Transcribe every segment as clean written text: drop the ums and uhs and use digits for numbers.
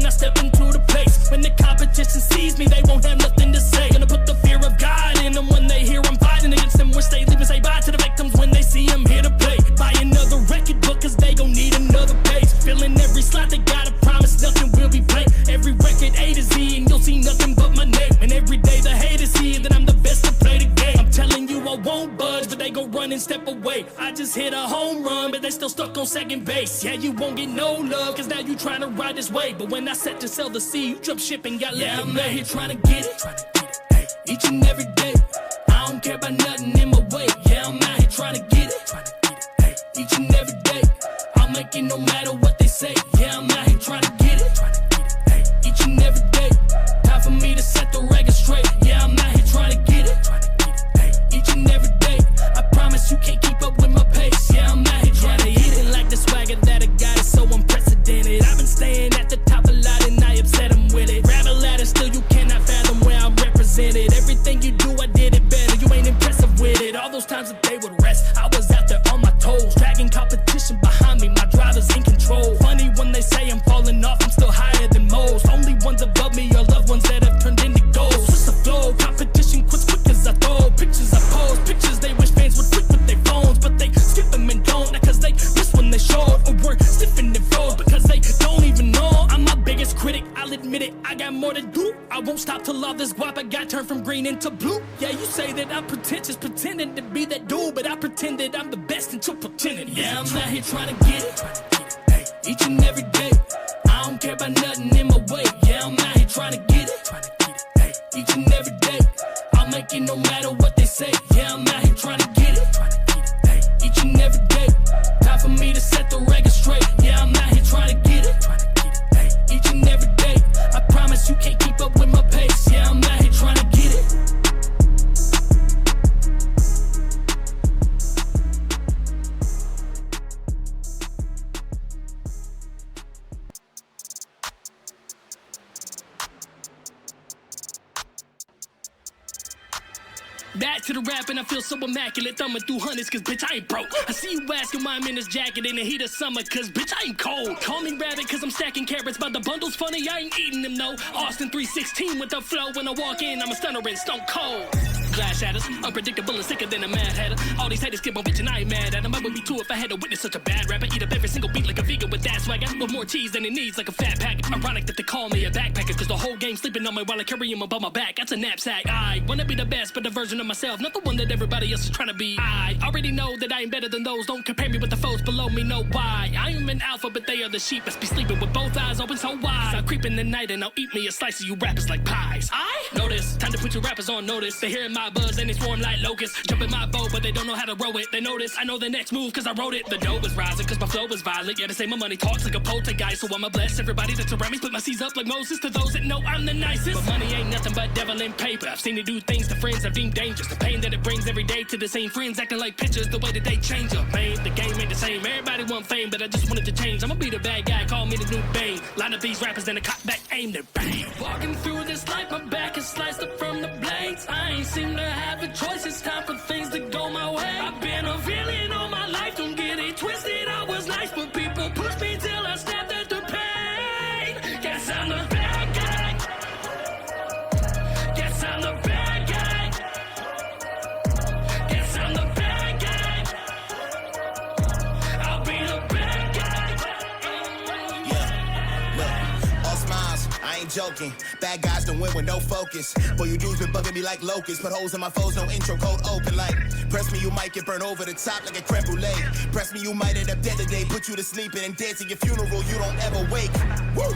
when I step into the place. When the competition sees me, they won't have nothing to say. Gonna put the fear of God in them when they hear I'm fighting against them. Wish they leave and say bye to the victims when they see I'm here to play. Buy another record book cause they gon' need another page. Filling every slot, they gotta promise nothing will be played. Every record A to Z and you'll see nothing but my name. And every day the haters see that I'm the best to play the game. I'm telling you I won't budge, but they gon' run and step away. I just hit a home run, but they still stuck on second base. Yeah, you won't get no love, cause now you tryna ride this wave. But when I set to sell the seed, you jump ship and got left. I'm out here tryna get it, each and every day. I don't care about nothing in my way. Yeah, I'm out here tryna get it, each and every day. I'll make it no matter what they say. Yeah, I'm out here tryna get it, each and every day. Time for me to set the record straight. Yeah, I'm out here tryna get it, each and every day. I promise you can't keep up with my pace. Yeah, I'm out here tryna hit it like the swagger that I got is so unprecedented. I've been staying at the top a lot and I upset them with it. Grab a ladder, still you cannot fathom where I'm represented. Everything you do, I did it better. You ain't impressive with it. All those times that they would rest, I was out there on my toes, dragging competition behind me. My driver's in control. Funny when they say I'm falling off, I'm still higher than most. Only ones above me are loved ones that have turned into goals. Switch the flow, competition quits quick as I throw. Pictures I post, pictures they wish fans would click with their phones, but they skip them and don't. Not cause they miss when they show it, or we're stiffing and froze because they don't even know. I'm my biggest critic, I'll admit it. I got more to do. I won't stop till all this guap I got turned from green into blue. Yeah, you say that I'm pretentious, pretending to be that dude, but I pretend that I'm the best until pretending. Yeah, I'm out here trying to get it, each and every day. I don't care about nothing in my way. Yeah, I'm out here trying to get it, each and every day. I'll make it no matter what they say. Yeah, I'm out here trying to get it, each and every day. Time for me to set the record straight. Yeah, I'm out here trying to get it, each and every day. I promise you can't keep up with my pace. Yeah, I'm out here trying to get it. Back to the rap and I feel so immaculate, thumbing through hundreds cause bitch I ain't broke. I see you asking why I'm in this jacket in the heat of summer cause bitch I ain't cold. Call me rabbit cause I'm stacking carrots, but the bundle's funny, I ain't eating them no. Austin 316 with the flow, when I walk in I'm a stunner and stone cold. Glass shatters, unpredictable and sicker than a mad hatter. All these haters keep on bitching, I ain't mad at them. I would be too if I had to witness such a bad rapper. Eat up every single beat like a vegan with that swagger, with more cheese than it needs like a fat packet. Ironic that they call me a backpacker cause the whole game sleeping on me while I carry him above my back. That's a knapsack. I wanna be the best but a version of myself, not the one that everybody else is trying to be. I already know that I am better than those. Don't compare me with the foes below me, know why. I am an alpha but they are the sheep. Must be sleeping with both eyes open so wide. I'll creep in the night and I'll eat me a slice of you rappers like pies. I know this, time to put you rappers on notice. They hearing my buzz and they swarm like locusts. Jump in my boat but they don't know how to row it. They notice I know the next move cause I wrote it. The dough is rising cause my flow is violent. Yeah, they say my money talks like a poltergeist, so I'ma bless everybody that's around me. Split my seeds up like Moses to those that know I'm the nicest. But money ain't nothing but devil in paper. I've seen it do things to friends I've deemed dangerous. The pain that it brings every day to the same friends acting like pictures, the way that they change up, man. The game ain't the same. Everybody want fame, but I just wanted to change. I'ma be the bad guy, call me the new Bane. Line up these rappers and a cop back aim to bang. Walking through this life, my back is sliced up from the blades. I ain't seem to have a choice. It's time for things to go my way. I've been a villain all my life. Don't get it twisted. I was nice, but people push me till I snapped at the pain. Guess I'm the bad guy. Guess I'm the bad guy. Guess I'm the bad guy. I'll be the bad guy. Yeah, look, all smiles, I ain't joking. Bad guys don't win with no focus. Boy, you dudes been bugging me like locusts. Put holes in my foes, no intro code open like. Press me, you might get burned over the top like a creme brulee. Press me, you might end up dead today. Put you to sleep and then dance at your funeral, you don't ever wake. Woo!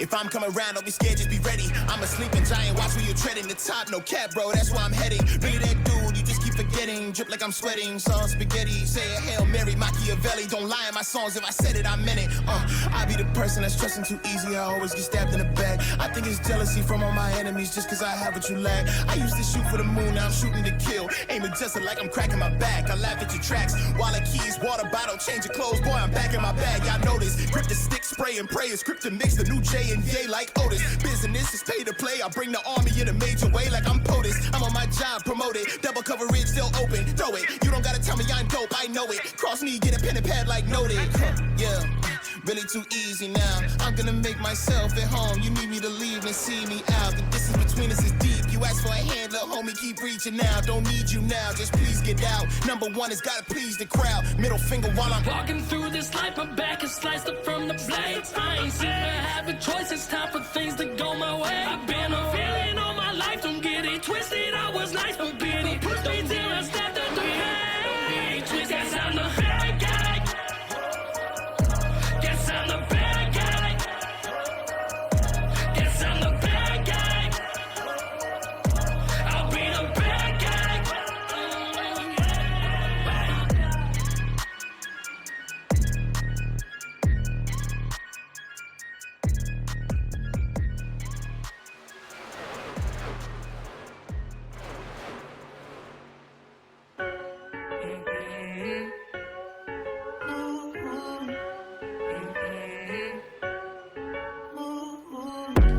If I'm coming around, don't be scared, just be ready. I'm a sleeping giant, watch where you're treading the top. No cap, bro, that's where I'm heading. Really that dude, you just keep forgetting. Drip like I'm sweating, sauce spaghetti. Say a Hail Mary, Machiavelli. Don't lie in my songs, if I said it, I meant it. I be the person that's trusting too easy. I always get stabbed in the back. I think it's jealousy from all my enemies just cause I have what you lack. I used to shoot for the moon, now I'm shooting to kill. Aiming just like I'm cracking my back. I laugh at your tracks, wallet keys, water bottle, change your clothes. Boy, I'm back in my bag, y'all know this. Grip the stick, spray and pray. It's grip to mix the new J and Yay like Otis. Business is pay to play. I bring the army in a major way like I'm POTUS. I'm on my job, promoted. Double coverage, still open. Throw it. You don't gotta tell me I'm dope, I know it. Cross me, get a pen and pad like noted. Yeah. really too easy now. I'm gonna make myself at home. You need me to leave and see me out. The distance between us is deep. You ask for a hand, little homie, keep reaching now. Don't need you now, just please get out. Number one has gotta please the crowd. Middle finger while I'm walking through this life, my back is sliced up from the blades. I ain't seem to have a choice, it's time for things to go my way. I've been a feeling all my life, don't get it twisted. I was nice, but pity pushed me till I stepped up the gate. Guess I'm the bad guy. Guess I'm the bad guy. Guess I'm the bad guy. I'll be the bad guy.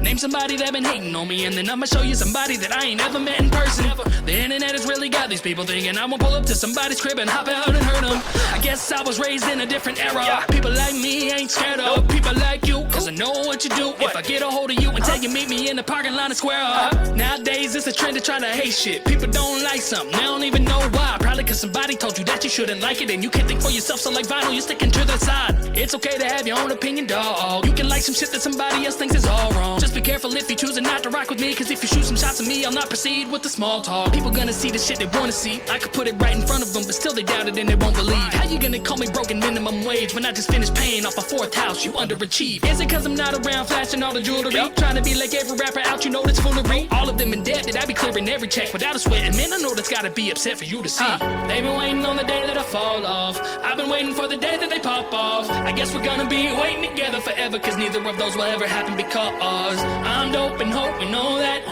Name somebody that been hating on me, and then I'ma show you somebody that I ain't ever met in person. The internet has really got these people thinking I'm gonna pull up to somebody's crib and hop out and hurt them. I guess I was raised in a different era. People like me ain't scared of people like you, cause I know what you do. If I get a hold of you until you meet me in the parking lot and square up. Nowadays it's a trend to try to hate shit. People don't like something, they don't even know why. Probably cause somebody told you that you shouldn't like it, and you can't think for yourself, so like vinyl, you're sticking to the side. It's okay to have your own opinion, dog. You can like some shit that somebody else thinks is all wrong. Just be careful if you're choosing not to rock with me, cause if you shoot some shots at me, I'll not proceed with the small talk. People gonna see the shit they wanna see. I could put it right in front of them, but still they doubt it and they won't believe. How you gonna call me broken minimum wage when I just finished paying off a fourth house? You underachieve. Is it cause I'm not around flashing all the jewelry? Trying to be like every rapper out, you know that's foolery. All of them indebted, I be clearing every check without a sweat. And man, I know that's gotta be upset for you to see. They've been waiting on the day that I fall off. I've been waiting for the day that they pop off. I guess we're gonna be waiting together forever, cause neither of those will ever happen because I'm dope and hope, we know that.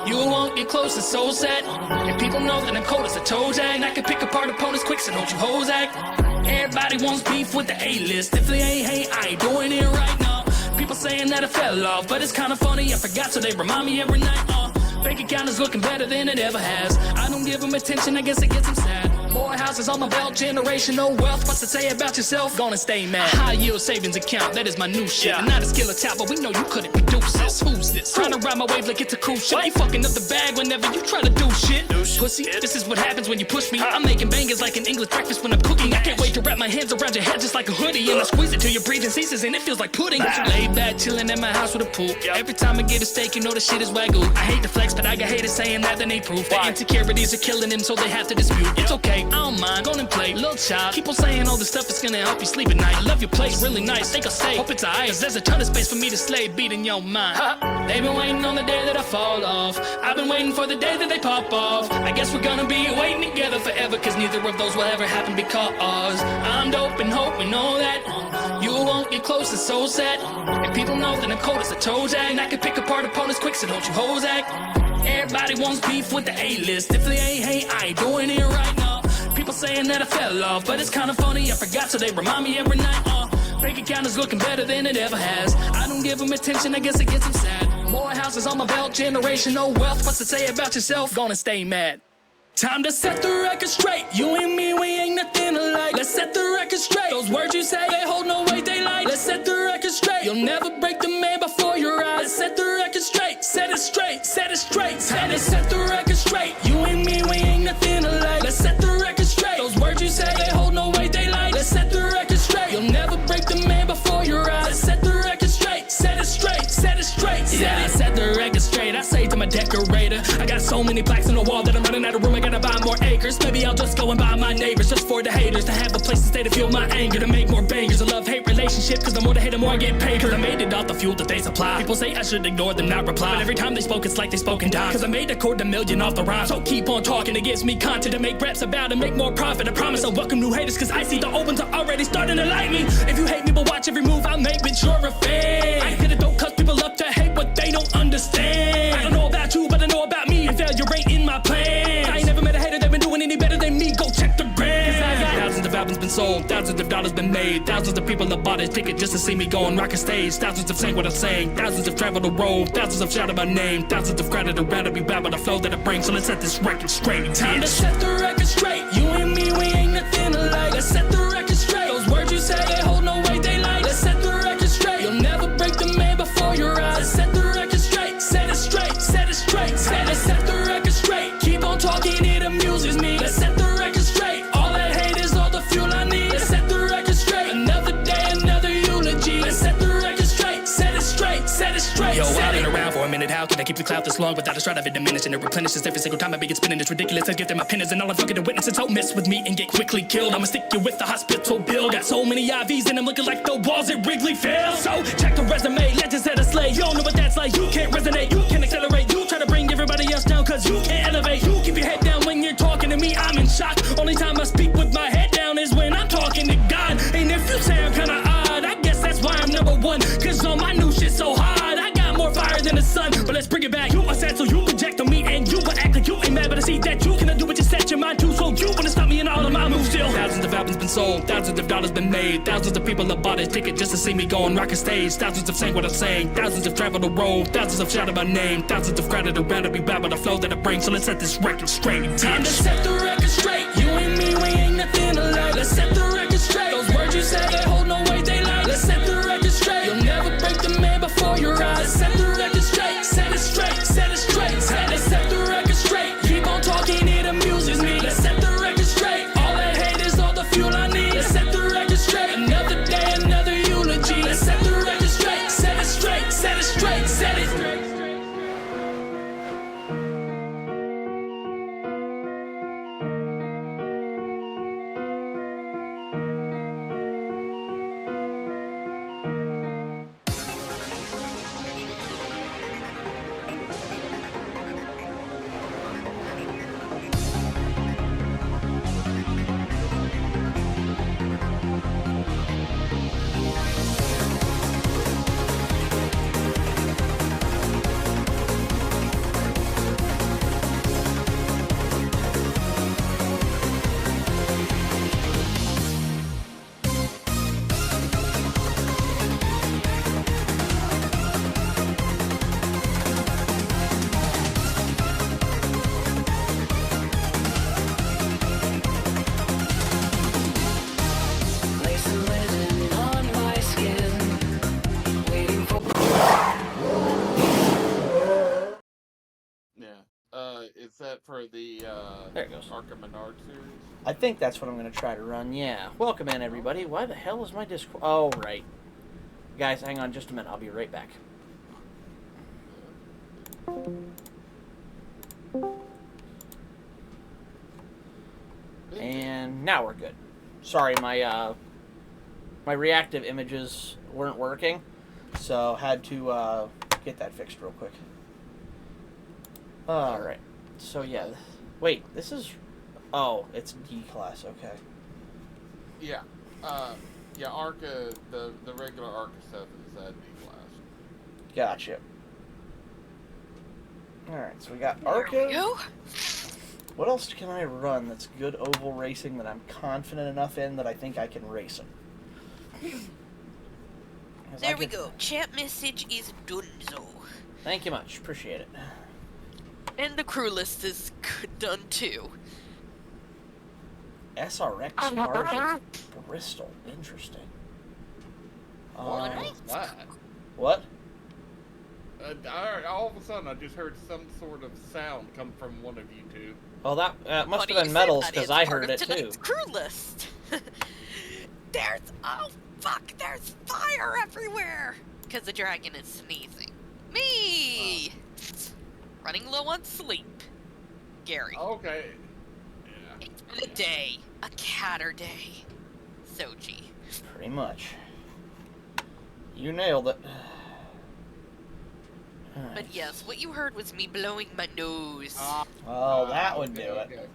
You won't get close, it's so sad. And people know that I'm cold as a toe tag. And I can pick apart opponents quick, so don't you hoes act. Everybody wants beef with the A-list. If they ain't hate, I ain't doing it right now. People saying that I fell off, but it's kinda funny, I forgot, so they remind me every night. Bank account is looking better than it ever has. I don't give them attention, I guess it gets them sad. More houses on my belt, generational wealth. What's to say about yourself? Gonna stay mad. High yield savings account, that is my new shit. And not a skill or talent, but we know you couldn't produce this. Who's this? Trying to ride my wave like it's a cruise ship. You fucking up the bag whenever you try to do shit. Pussy, this is what happens when you push me. I'm making bangers like an English breakfast when I'm cooking. I can't wait to wrap my hands around your head just like a hoodie. And I squeeze it till your breathing ceases and it feels like pudding. Laid back, chilling at my house with a pool. Every time I get a steak, you know the shit is wagyu. I hate the flex, but I got haters saying that they ain't proof. The insecurities are killing them, so they have to dispute. It's okay, I don't mind, go and play. Little child, keep on saying all this stuff is gonna help you sleep at night. I love your place, really nice, think I'll stay. Hope it's alright, cause there's a ton of space for me to slay, beating your mind. They've been waiting on the day that I fall off. I've been waiting for the day that they pop off. I guess we're gonna be waiting together forever, cause neither of those will ever happen because I'm dope and hope, we know that. You won't get close, it's so sad. And people know that I'm cold as a toe tag. And I can pick apart opponents quick, so don't you hoes act. Everybody wants beef with the A-list. If they ain't hate, I ain't doing it right now. People saying that I fell off, but it's kinda funny, I forgot, so they remind me every night. Bank account is looking better than it ever has. I don't give them attention, I guess it gets them sad. More houses on my belt, generational wealth. What's to say about yourself? Gonna stay mad. Time to set the record straight. You and me, we ain't nothing alike. Let's set the record straight. Those words you say, they hold no weight, they lie. Let's set the record straight. You'll never break the man before your eyes. Let's set the record straight. Set it straight, set it straight. Time to set the record straight. You and me, we ain't nothing alike. Let's set the record straight. Those words you say, they hold no weight, they lie. Let's set the record straight. You'll never break the man before your eyes. Let's set the record straight. Set it straight, set it straight. Yeah, I set the record straight. I say to my decorator, I got so many plaques on the wall that I'm running out of room. I gotta buy more acres. Maybe I'll just go and buy my neighbors, just for the haters, to have a place to stay to fuel my anger, to make more bangers. A love-hate relationship, cause the more they hate, the more I get paid. Cause I made it off the fuel that they supply. People say I should ignore them, not reply. But every time they spoke, it's like they spoke in dime. Cause I made a $250,000 off the rhyme. So keep on talking, it gives me content to make raps about and make more profit. I promise I'll welcome new haters, cause I see the opens are already starting to like me. If you hate me, but watch every move I make, bitch, you're a fan. I hit it, don't cut people up to hate what they don't understand. I don't know about you, but I know about me, and failure ain't in my plan. I ain't never met a hater that been doing any better than me. Go check the brand. Cause I got thousands of albums been sold, thousands of dollars been made, thousands of people have bought a ticket just to see me go and rock a stage. Thousands have sang what I'm saying, thousands have traveled the road, thousands have shouted my name, thousands have crowded around to be bad with the flow that I bring. So let's set this record straight. Time to set the record straight. You and me, we ain't nothing alike. Let's set the record straight. Those words you say, they hold no weight, they lie. Let's set the record straight. Yo, I've been around for a minute. How can I keep the clout this long without a shred of it diminishing? It replenishes every single time I begin spinning. It's ridiculous. I give them my pennies and all I'm fucking to witness. Don't mess with me and get quickly killed. I'ma stick you with the hospital bill. Got so many IVs and I'm looking like the walls at Wrigley Field. So check the resume. Legends at a slay. You don't know what that's like. You can't resonate. You can't accelerate. You try to bring everybody else down cause you can't elevate. You keep your head down when you're talking to me. I'm in shock. Only time I speak with my head down is when I'm talking to God. And if you say I'm kinda odd, I guess that's why I'm number one. Cause all my new shit so hard. I got more fire than the sun. But let's bring it back. You are sad so you project on me and you will act like you ain't mad. But I see that you cannot do what you set your mind to. So you wanna stop me in all of my moves still. Thousands of albums been sold. Thousands of dollars been made. Thousands of people have bought a ticket just to see me go on rock a stage. Thousands have sang what I'm saying. Thousands have traveled the road. Thousands have shouted my name. Thousands have crowded around to be bad with the flow that I bring. So let's set this record straight. Time to set the record straight. You and me, we ain't nothing alike. Let's set the record straight. Those words you say, they hold no weight, they lie. Let's set the record straight. You'll never break the man before your eyes. Let's set the record straight. Set it straight, set it straight. Let's set the record straight. Keep on talking, it amuses me. Let's set the record straight. All that hate is all the fuel I need. Let's set the record straight. Another day, another eulogy. Let's set the record straight. Set it straight, set it straight, set it straight. Is that for the there it goes. Arkham Menard series? I think that's what I'm going to try to run, yeah. Welcome in, everybody. Why the hell is my Discord? Oh, right. Guys, hang on just a minute. I'll be right back. And now we're good. Sorry, my reactive images weren't working, so had to get that fixed real quick. Alright. So, yeah. Wait, this is... Oh, it's D class, okay. Yeah. Yeah, Arca, the regular Arca stuff is D class. Gotcha. Alright, so we got There Arca. we go. What else can I run that's good oval racing that I'm confident enough in that I think I can race him? There we go. Chat message is donezo. Thank you much. Appreciate it. And the crew list is done too. SRX cars of Bristol. Interesting. What was that? What? All of a sudden, I just heard some sort of sound come from one of you two. Well, that must Funny have been you said Metals, that. because It's I part heard of it too. tonight's crew list. Oh fuck, there's fire everywhere! Because the dragon is sneezing. Me! Running low on sleep. Gary. Okay. Yeah. It's been a day. A catter day. Soji. Pretty much. You nailed it. Alright. But yes, what you heard was me blowing my nose. Oh, that would okay, do it. okay.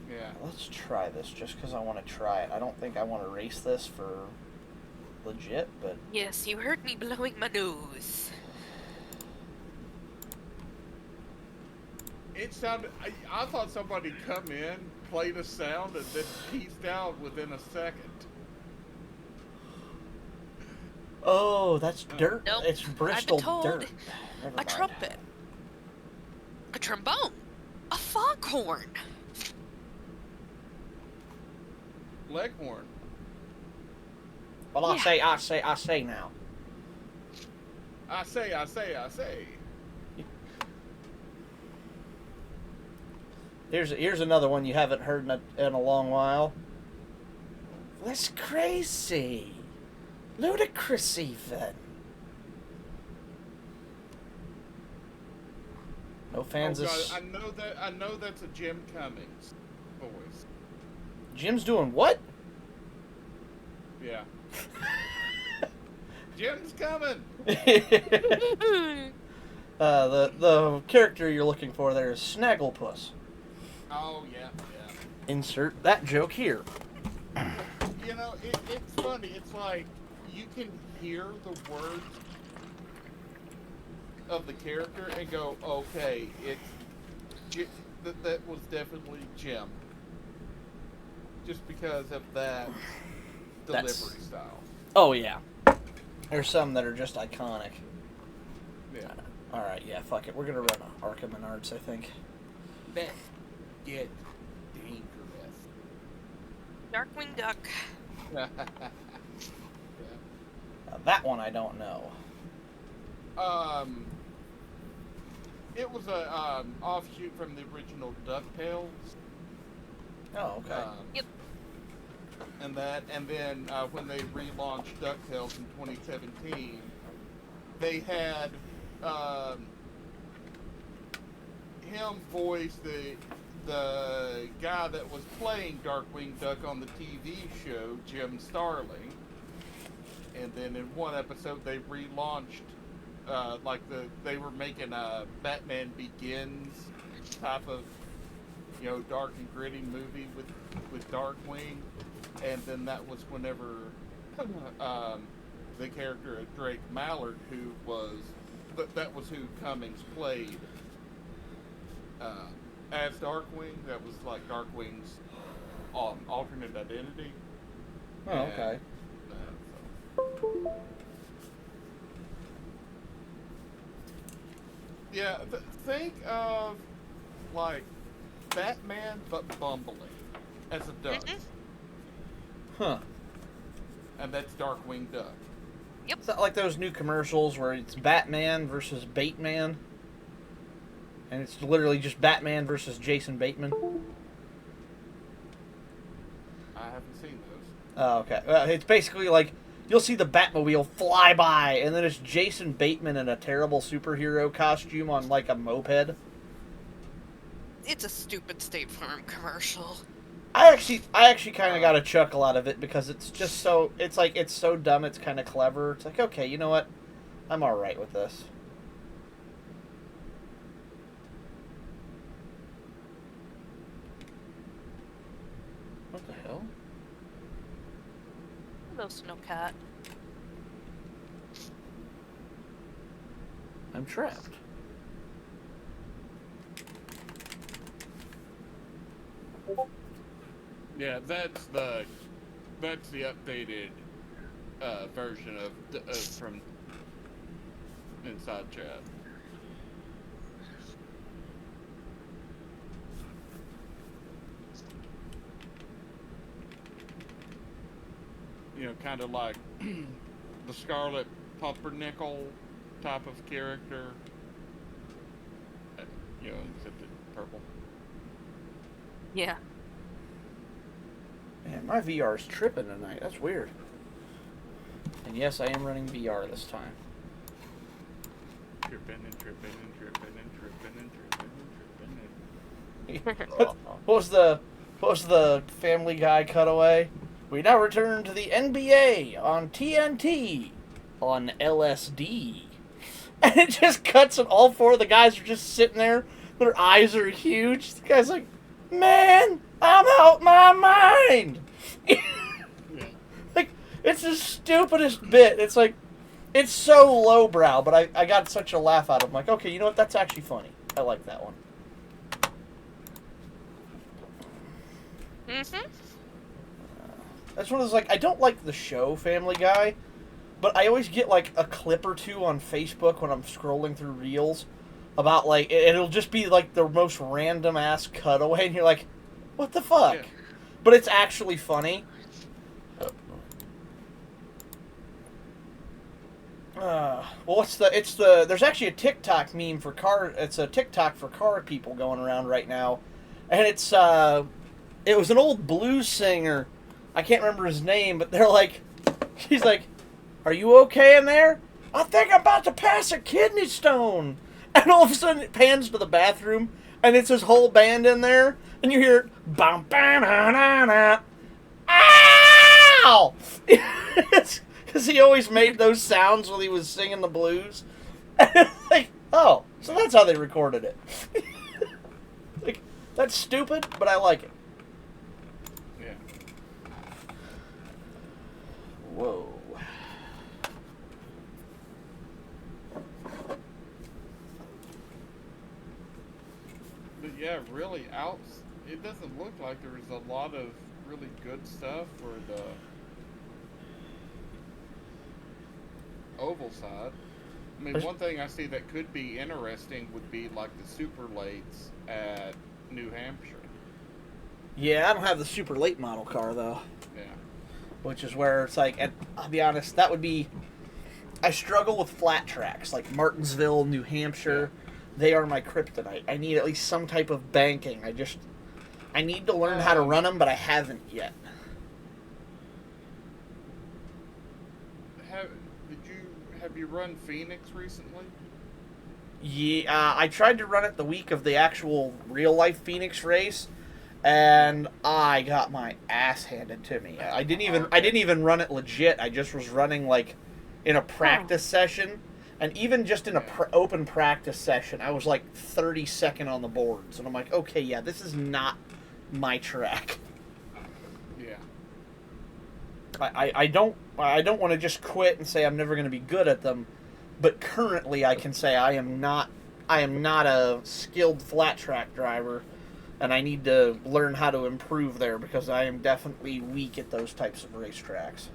Yeah. Let's try this just because I want to try it. I don't think I want to race this for legit, but... Yes, you heard me blowing my nose. It sounded. I thought somebody come in, played a sound, and then pieced out within a second. Oh, that's dirt. Nope. It's Bristol I've been told dirt. Never A mind. trumpet. A trombone. A foghorn. Leghorn. Well, I Yeah. say now. I say. Here's another one you haven't heard in a long while. That's crazy. Ludicrous even. No fans of... God, I know that's a Jim Cummings voice. Jim's doing what? Yeah. Jim's coming! The character you're looking for there is Snagglepuss. Oh, yeah. Insert that joke here. You know, it's funny. It's like you can hear the words of the character and go, okay, that was definitely Jim. Just because of that delivery style. Oh, yeah. There's some that are just iconic. Yeah. Alright, yeah, fuck it. We're gonna run Arkham Menards, I think. That get dangerous. Darkwing Duck. Yeah. That one I don't know. It was a offshoot from the original DuckTales. Oh, okay. Yep. And then when they relaunched DuckTales in 2017, they had him voice the guy that was playing Darkwing Duck on the TV show, Jim Starling. And then in one episode, they relaunched, they were making a Batman Begins type of, dark and gritty movie with Darkwing. And then that was whenever the character of Drake Mallard, that was who Cummings played as Darkwing. That was like Darkwing's alternate identity. Oh, okay. Yeah, think of like Batman but bumbling as a duck. Huh. And that's Darkwing Duck. Yep. Is that like those new commercials where it's Batman versus Bateman? And it's literally just Batman versus Jason Bateman? I haven't seen those. Oh, okay. It's basically like, you'll see the Batmobile fly by, and then it's Jason Bateman in a terrible superhero costume on like a moped. It's a stupid State Farm commercial. I actually kind of got a chuckle out of it because it's just so, it's so dumb, it's kind of clever. It's like, okay, you know what? I'm alright with this. What the hell? Hello, Snowcat. I'm trapped. Yeah, that's the updated version of from inside chat. Kind of like the Scarlet Pumpernickel type of character. Except it's purple. Yeah. Man, my VR's tripping tonight. That's weird. And yes, I am running VR this time. Tripping and tripping and tripping and tripping and tripping and tripping and... What was the Family Guy cutaway? We now return to the NBA on TNT on LSD. And it just cuts and all four of the guys are just sitting there. Their eyes are huge. The guy's like, man, I'm out my mind. Like, it's the stupidest bit. It's like, it's so lowbrow, but I got such a laugh out of it. I'm like, okay, you know what? That's actually funny. I like that one. Mm-hmm. That's one of those, like, I don't like the show Family Guy, but I always get, like, a clip or two on Facebook when I'm scrolling through Reels about, like, it'll just be, like, the most random-ass cutaway, and you're like, what the fuck? Yeah. But it's actually funny. Well, there's actually a TikTok meme for it's a TikTok for car people going around right now, and it was an old blues singer. I can't remember his name, but he's like, are you okay in there? I think I'm about to pass a kidney stone. And all of a sudden it pans to the bathroom, and it's his whole band in there, and you hear bum ba na na na. Ow! Because he always made those sounds when he was singing the blues. Like, oh, so that's how they recorded it. Like, that's stupid, but I like it. Yeah. Whoa. But yeah, really, it doesn't look like there's a lot of really good stuff for the oval side. I mean, one thing I see that could be interesting would be like the super lates at New Hampshire. Yeah, I don't have the super late model car, though. Yeah. Which is where it's like, and I'll be honest, that would be... I struggle with flat tracks, like Martinsville, New Hampshire. Yeah. They are my kryptonite. I need at least some type of banking. I need to learn how to run them, but I haven't yet. Have you run Phoenix recently? Yeah, I tried to run it the week of the actual real-life Phoenix race, and I got my ass handed to me. I didn't even run it legit. I just was running, like, in a practice session. And even just in a open practice session, I was like 32nd on the boards. And I'm like, okay, yeah, this is not my track. Yeah. I don't want to just quit and say I'm never going to be good at them. But currently I can say I am not a skilled flat track driver. And I need to learn how to improve there because I am definitely weak at those types of racetracks.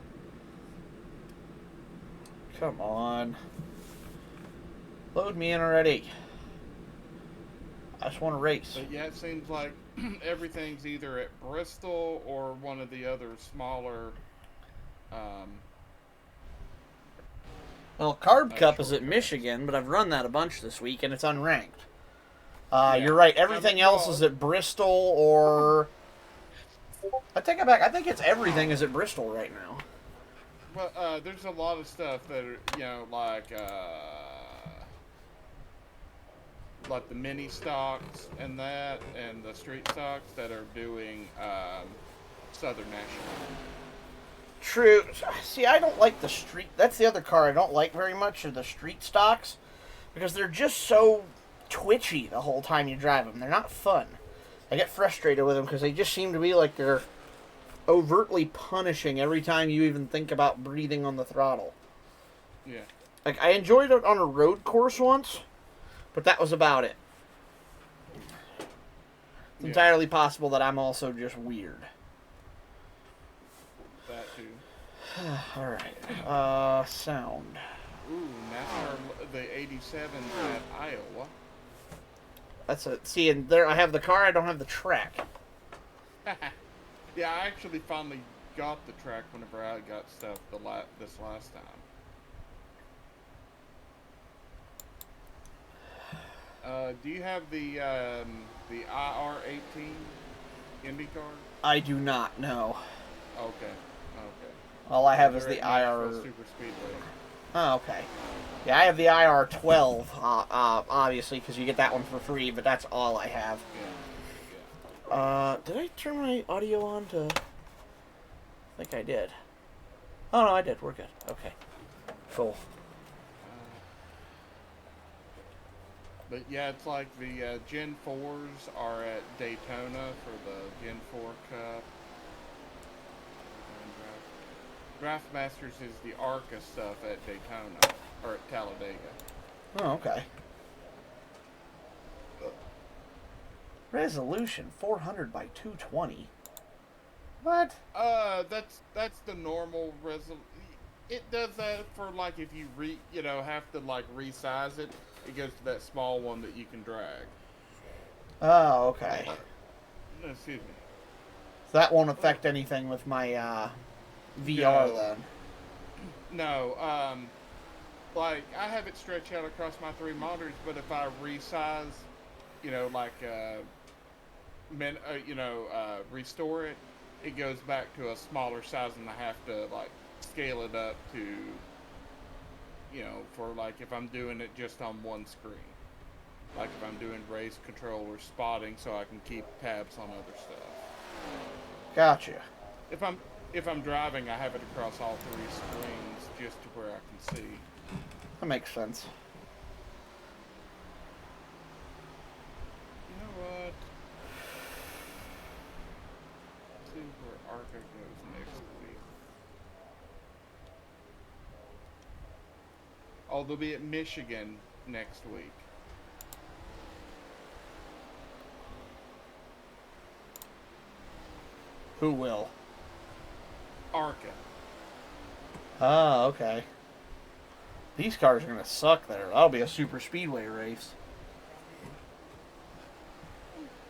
Come on. Load me in already. I just want to race. But yeah, it seems like everything's either at Bristol or one of the other smaller. Well, Carb Cup is at Michigan, but I've run that a bunch this week, and it's unranked. You're right. Everything else is at Bristol or... I take it back. I think it's everything is at Bristol right now. Well, there's a lot of stuff that are, like the mini stocks and that, and the street stocks that are doing Southern National. True. See, I don't like the street... That's the other car I don't like very much, are the street stocks, because they're just so twitchy the whole time you drive them. They're not fun. I get frustrated with them because they just seem to be like they're overtly punishing every time you even think about breathing on the throttle. Yeah. Like, I enjoyed it on a road course once, but that was about it. It's entirely possible that I'm also just weird. That too. Alright. Sound. Ooh, NASCAR, the 87 at Iowa. That's it. See, and there I have the car, I don't have the track. Yeah, I actually finally got the track whenever I got stuff this last time. Do you have the IR18 IndyCar? I do not know. Okay. All I have is They're the at IR. Nashville Super Speedway. Oh, okay. Yeah, I have the IR12, obviously, because you get that one for free, but that's all I have. Yeah. Did I turn my audio on to... I think I did. Oh, no, I did. We're good. Okay. Cool. But yeah, it's like the Gen 4s are at Daytona for the Gen 4 Cup. Draftmasters is the ARCA stuff at Daytona, or at Talladega. Oh, okay. Resolution 400 by 220. What? That's the normal resolution. It does that for like if you have to like resize it. It goes to that small one that you can drag. Oh, okay. Excuse me. So that won't affect anything with my VR then. No, like I have it stretch out across my 3 monitors, but if I resize, restore it, it goes back to a smaller size, and I have to like scale it up to, for like if I'm doing it just on one screen. Like if I'm doing race control or spotting, so I can keep tabs on other stuff. Gotcha. If I'm driving, I have it across all 3 screens just to where I can see. That makes sense. You know what? Let's see where Arca goes next week. Oh, they'll be at Michigan next week. Who will? Arca. Oh, okay. These cars are going to suck there. That'll be a super speedway race.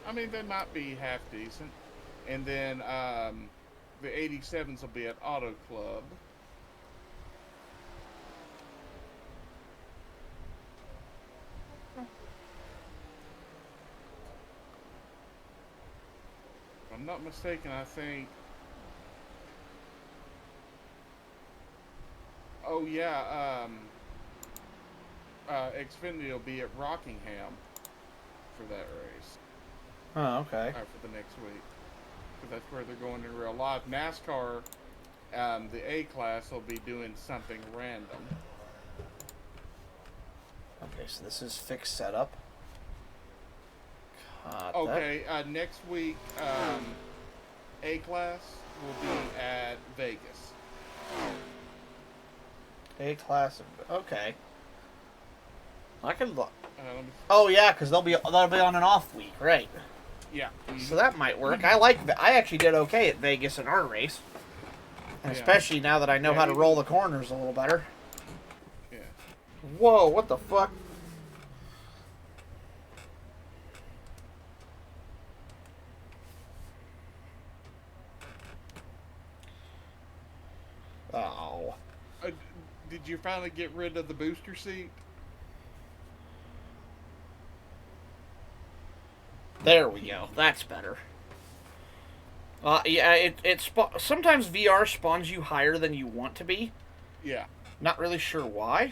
I mean, they might be half decent. And then the 87s will be at Auto Club. If I'm not mistaken, I think... Oh, yeah, Xfinity will be at Rockingham for that race. Oh, okay. For the next week. Because that's where they're going in real life. NASCAR, the A class will be doing something random. Okay, so this is fixed setup. God, Okay, next week, A class will be at Vegas. A class. Okay. I can look. Let me- Oh yeah, because that'll be on an off week, right? yeah. So that might work. I actually did okay at Vegas in our race, and Yeah. especially now that I know Yeah, how to even- roll the corners a little better. Yeah. Whoa! What the fuck? Oh. Did you finally get rid of the booster seat? There we go. That's better. Yeah, sometimes VR spawns you higher than you want to be. Yeah. Not really sure why.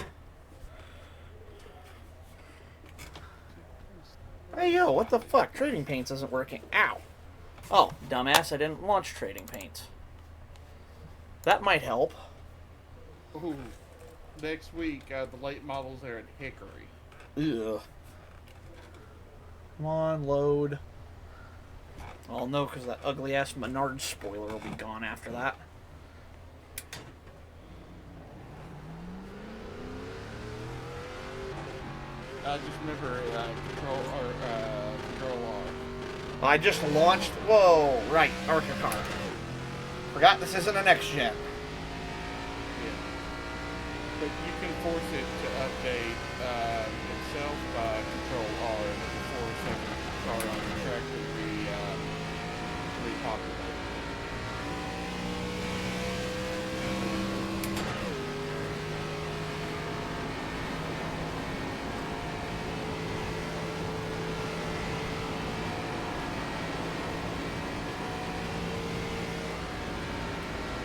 Hey, yo, what the fuck? Trading Paints isn't working. Ow. Oh, dumbass, I didn't launch Trading Paints. That might help. Ooh. Next week, the late models are at Hickory. Ugh. Come on, load. Oh, no, because that ugly-ass Menards spoiler will be gone after that. Just remember, Control R. I just launched... Whoa, right, Arca car. Forgot this isn't a next-gen. Yeah. But you can force it to update itself by Control R and force every car on the track to repopulate.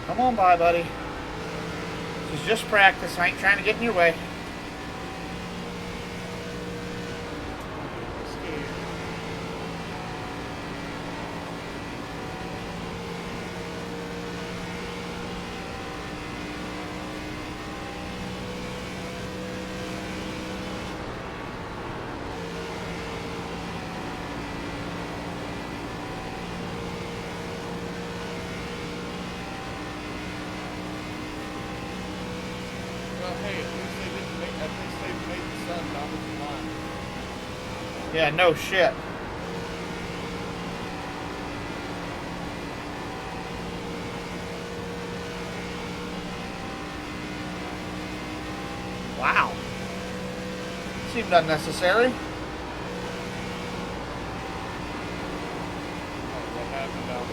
Come on by, buddy. This is just practice. I ain't trying to get in your way. Well, hey, at least they've made the sun not as blind. Yeah, no shit. Wow. Seemed unnecessary. What happened out of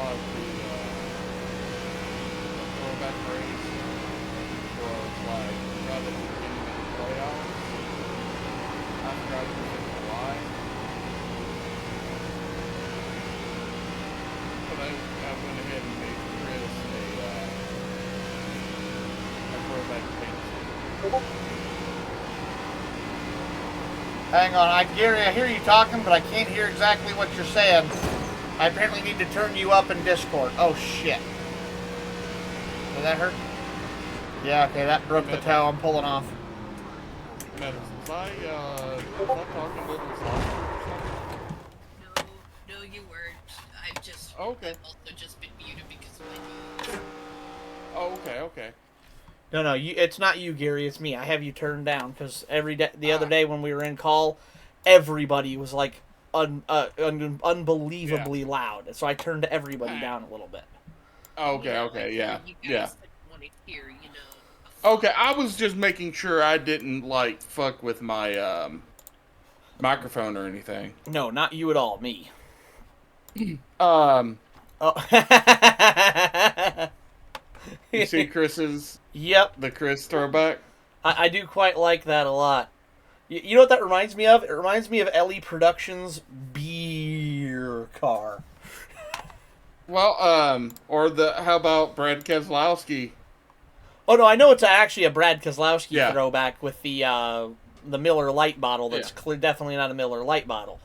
saw at the throwback race was like right at the beginning of the playoffs. I forgot it was in July. But I went ahead and made Chris a throwback paint. Hang on, Gary, I hear you talking, but I can't hear exactly what you're saying. I apparently need to turn you up in Discord. Oh, shit. Did that hurt? Yeah, okay, that broke the toe I'm pulling off. Was I talking a little softer or something? No, you weren't. Okay. I've also just been muted because of my news. Oh, okay. No, it's not you, Gary. It's me. I have you turned down because the other day when we were in call, everybody was like unbelievably loud. So I turned everybody down a little bit. Okay, yeah. You guys didn't want to hear, a Okay, I was just making sure I didn't like fuck with my microphone or anything. No, not you at all. Me. Oh. You see Chris's? Yep. The Chris throwback? I do quite like that a lot. You know what that reminds me of? It reminds me of Ellie Productions' beer car. Well, how about Brad Keselowski? Oh no, I know it's actually a Brad Keselowski Yeah. throwback with the Miller Lite bottle. That's definitely not a Miller Lite bottle.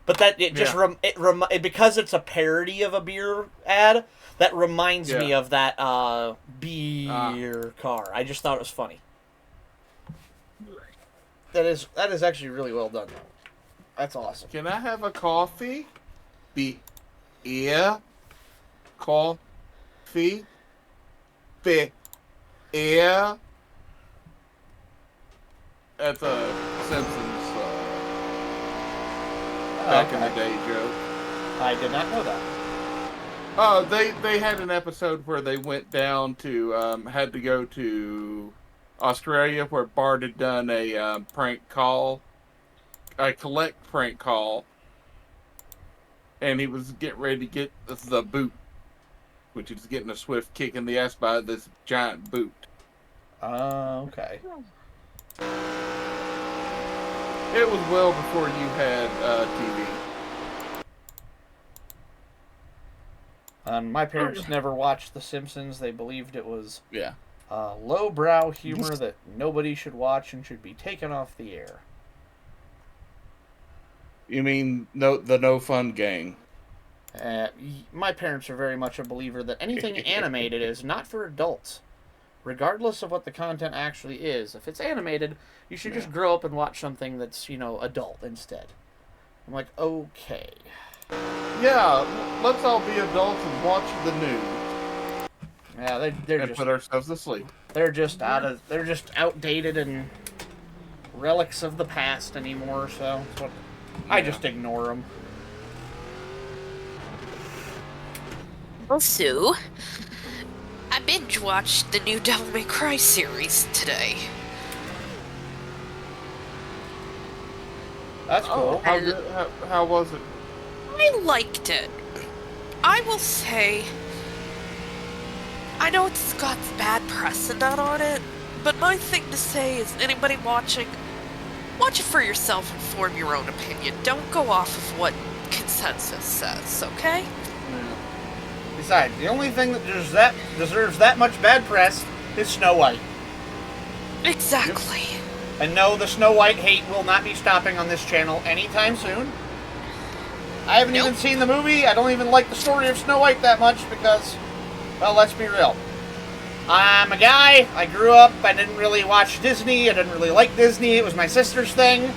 But that it just because it's a parody of a beer ad. That reminds me of that beer car. I just thought it was funny. That is actually really well done. That's awesome. Can I have a coffee? Beer. Coffee. Beer. That's a Simpsons back in the day joke. I did not know that. They had an episode where they went down to had to go to Australia where Bart had done a prank call, a collect prank call, and he was getting ready to get the boot, which is getting a swift kick in the ass by this giant boot. Okay. It was well before you had TV. My parents never watched The Simpsons. They believed it was Yeah. lowbrow humor that nobody should watch and should be taken off the air. You mean the No Fun Gang? My parents are very much a believer that anything animated is not for adults, regardless of what the content actually is. If it's animated, you should just grow up and watch something that's, adult instead. I'm like, okay. Yeah, let's all be adults and watch the news Yeah, they're and just put ourselves to sleep. they're just outdated and relics of the past anymore. So I just ignore them. Also, I binge watched the new Devil May Cry series today. That's cool. How was it? I liked it. I will say, I know it's got bad precedent on it, but my thing to say is anybody watching, watch it for yourself and form your own opinion. Don't go off of what consensus says, okay? Besides, the only thing that deserves that much bad press is Snow White. Exactly. And no, the Snow White hate will not be stopping on this channel anytime soon. I haven't even seen the movie. I don't even like the story of Snow White that much because, well, let's be real. I'm a guy. I grew up. I didn't really watch Disney. I didn't really like Disney. It was my sister's thing.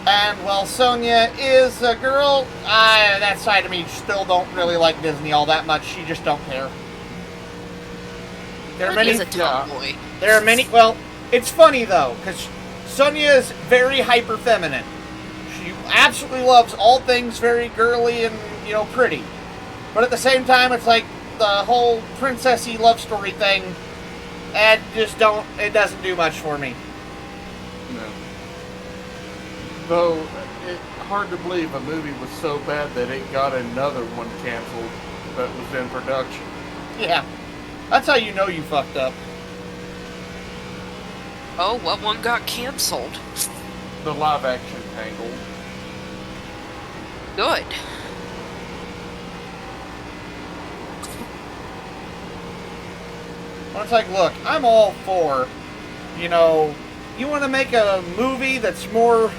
And, well, Sonia is a girl. That side of me still don't really like Disney all that much. She just don't care. There are many. He's a tomboy. There are many. Well, it's funny though, because Sonia is very hyper feminine. She absolutely loves all things very girly and pretty. But at the same time, it's like the whole princessy love story thing. And it doesn't do much for me. No. Though, it's hard to believe a movie was so bad that it got another one canceled. but was in production. Yeah. That's how you know you fucked up. Oh, what one got canceled? The live action Tangled. Good. Well, it's like, look, I'm all for, you know, you want to make a movie that's more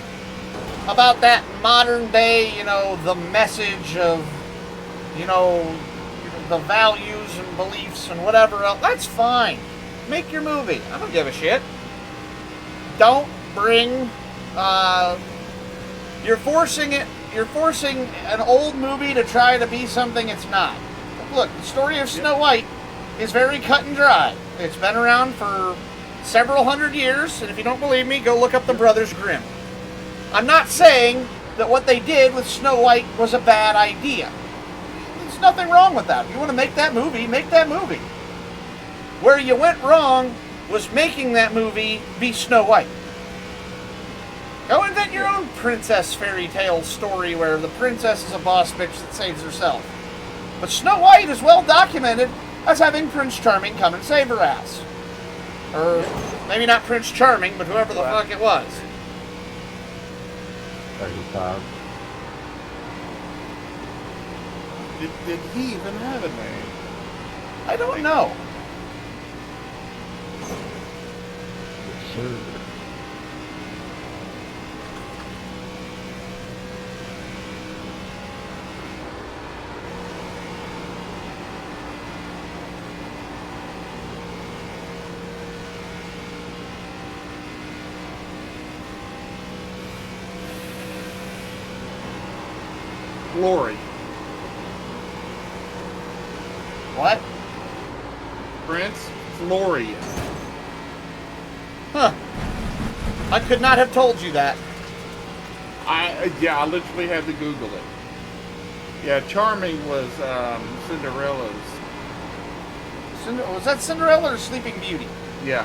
about that modern day, you know, the message of, you know, the values and beliefs and whatever else. That's fine. Make your movie. I don't give a shit. Don't bring, you're forcing an old movie to try to be something it's not. Look, the story of Snow White is very cut and dry. It's been around for several hundred years, and if you don't believe me, go look up the Brothers Grimm. I'm not saying that what they did with Snow White was a bad idea. There's nothing wrong with that. If you want to make that movie, make that movie. Where you went wrong was making that movie be Snow White. Go invent your own princess fairy tale story where the princess is a boss bitch that saves herself. But Snow White is well documented as having Prince Charming come and save her ass. Or maybe not Prince Charming, but whoever the fuck it was. 35. Did he even have a name? I don't know. Sure. Glory. What? Prince Florian. Huh. I could not have told you that. I literally had to Google it. Yeah, Charming was Cinderella's. Was that Cinderella or Sleeping Beauty? Yeah.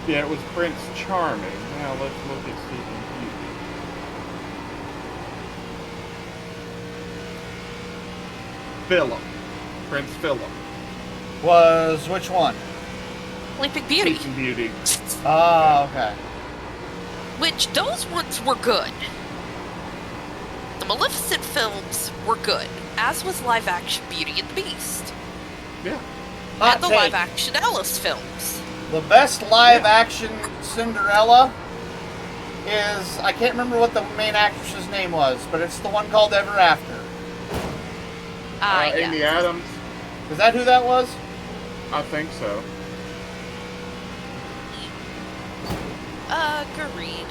Yeah, it was Prince Charming. Now let's look at Sleeping Beauty. Philip. Prince Philip. Was which one? Sleeping Beauty. Sleeping Beauty. Oh, okay. Which, those ones were good. The Maleficent films were good, as was live action Beauty and the Beast. Yeah. Hot And the take. live action Alice films. The best live action Cinderella is, I can't remember what the main actress's name was, but it's the one called Ever After. Amy Yeah. Adams. Is that who that was? I think so. Agreed.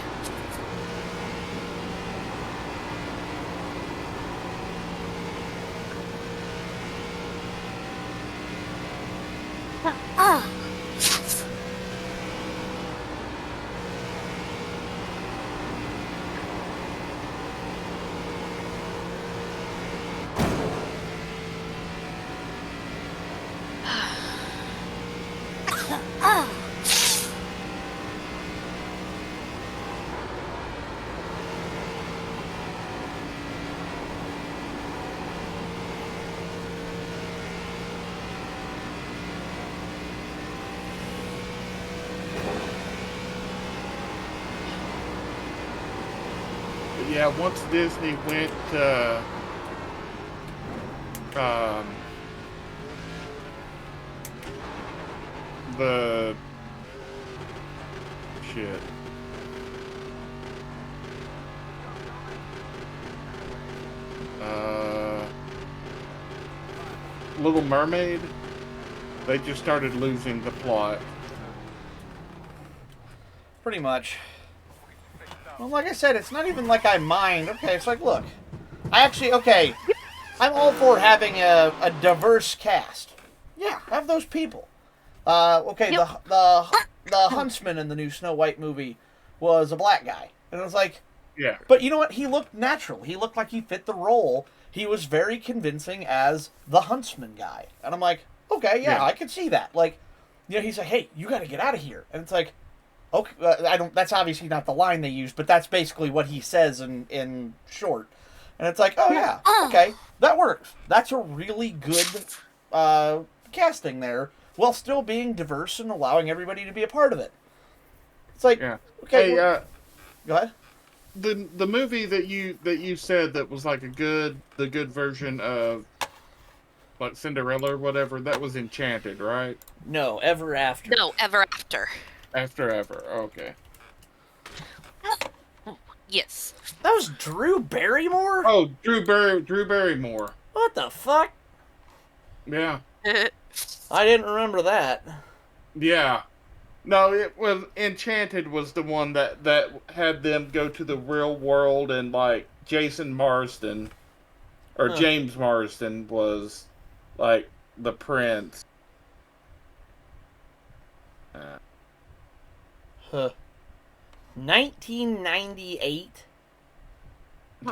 But yeah, once Disney went the shit. Little Mermaid, they just started losing the plot. Pretty much. Well, like I said, it's not even like I mind. Okay, it's like, look. I'm all for having a diverse cast. Yeah, have those people. Yep. The huntsman in the new Snow White movie was a black guy. And it was like, Yeah. but you know what? He looked natural. He looked like he fit the role. He was very convincing as the huntsman guy. And I'm like, okay, yeah, Yeah. I could see that. Like, you know, he's like, hey, you got to get out of here. And it's like, Okay, I don't. That's obviously not the line they use, but that's basically what he says in short. And it's like, oh yeah, okay, that works. That's a really good casting there, while still being diverse and allowing everybody to be a part of it. It's like, Yeah. okay, Hey, go ahead. the movie that you said that was like the good version of like Cinderella or whatever, that was Enchanted, right? No, Ever After. No, Ever After. After Ever. Okay. Yes. That was Drew Barrymore? Oh, Drew Barrymore. What the fuck? Yeah. I didn't remember that. Yeah. No, it was Enchanted was the one that had them go to the real world, and like Jason Marsden or James Marsden was like the prince. Huh. 1998?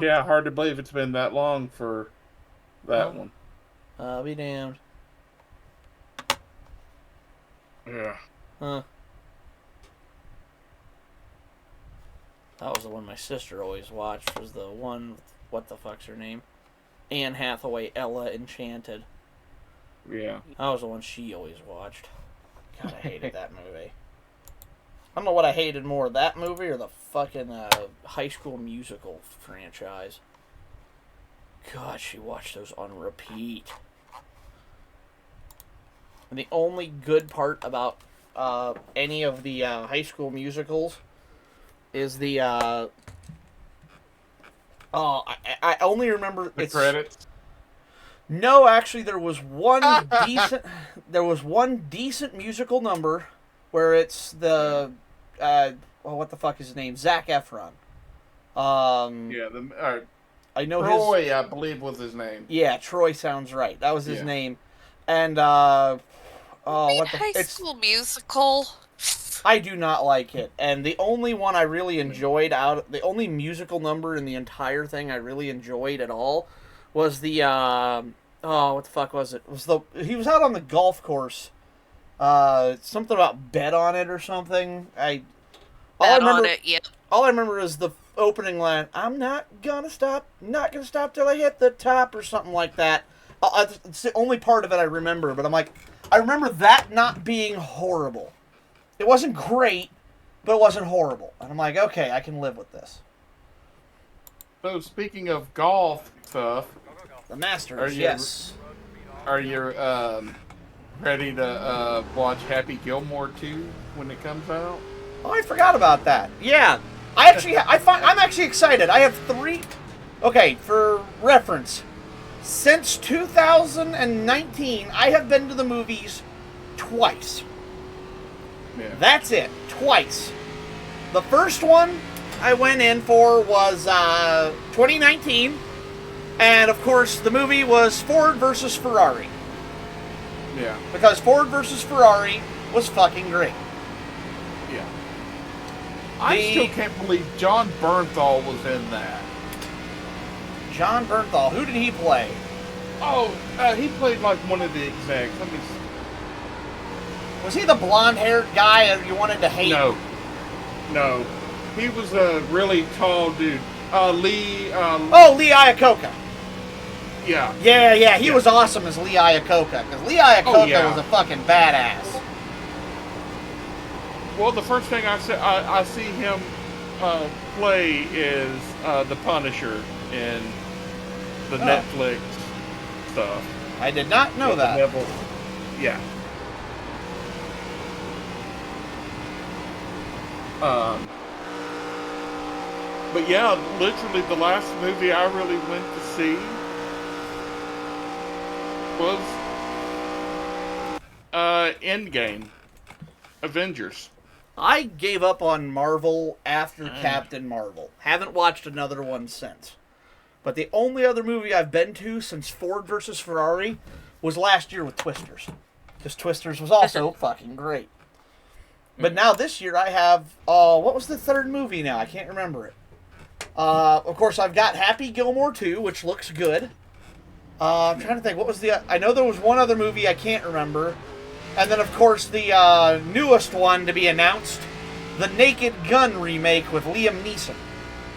Yeah, hard to believe it's been that long for that one. I'll be damned. Yeah. Huh. That was the one my sister always watched, was the one, what the fuck's her name? Anne Hathaway, Ella Enchanted. Yeah. That was the one she always watched. God, I hated that movie. I don't know what I hated more, that movie or the fucking High School Musical franchise. God, she watched those on repeat. And the only good part about any of the High School Musicals is the I only remember The credits. No, actually, there was one decent musical number where it's the what the fuck is his name? Zac Efron. Yeah, I know Troy, I believe, was his name. Yeah, Troy sounds right. That was his name. And High it's School Musical. I do not like it. And the only one I really enjoyed the only musical number in the entire thing I really enjoyed at all was the what the fuck was it? He was out on the golf course. Something about bet on it or something. All I remember is the opening line, I'm not gonna stop till I hit the top, or something like that. It's the only part of it I remember, but I remember that not being horrible. It wasn't great, but it wasn't horrible. And I'm like, okay, I can live with this. So speaking of golf stuff, The Masters, yes. Are you ready to watch Happy Gilmore 2 when it comes out? Oh, I forgot about that. Yeah, I'm actually excited. I have 3. Okay, for reference, since 2019, I have been to the movies twice. Yeah. That's it, twice. The first one I went in for was 2019, and of course the movie was Ford versus Ferrari. Yeah. Because Ford versus Ferrari was fucking great. Yeah. I still can't believe John Bernthal was in that. John Bernthal, who did he play? Oh, he played like one of the execs. Let me see. Was he the blonde-haired guy you wanted to hate? No. He was a really tall dude. Lee. Lee Iacocca. Yeah. Yeah, he was awesome as Lee Iacocca, because Lee Iacocca was a fucking badass. Well, the first thing I see him play is the Punisher in the Netflix stuff. I did not know that. Yeah. But yeah, literally the last movie I really went to see was Endgame. Avengers. I gave up on Marvel after Captain Marvel. Haven't watched another one since. But the only other movie I've been to since Ford versus Ferrari was last year with Twisters. Because Twisters was also fucking great. But now this year I have, what was the third movie now? I can't remember it. Of course, I've got Happy Gilmore 2, which looks good. I'm trying to think, what was I know there was one other movie I can't remember. And then, of course, the newest one to be announced, the Naked Gun remake with Liam Neeson.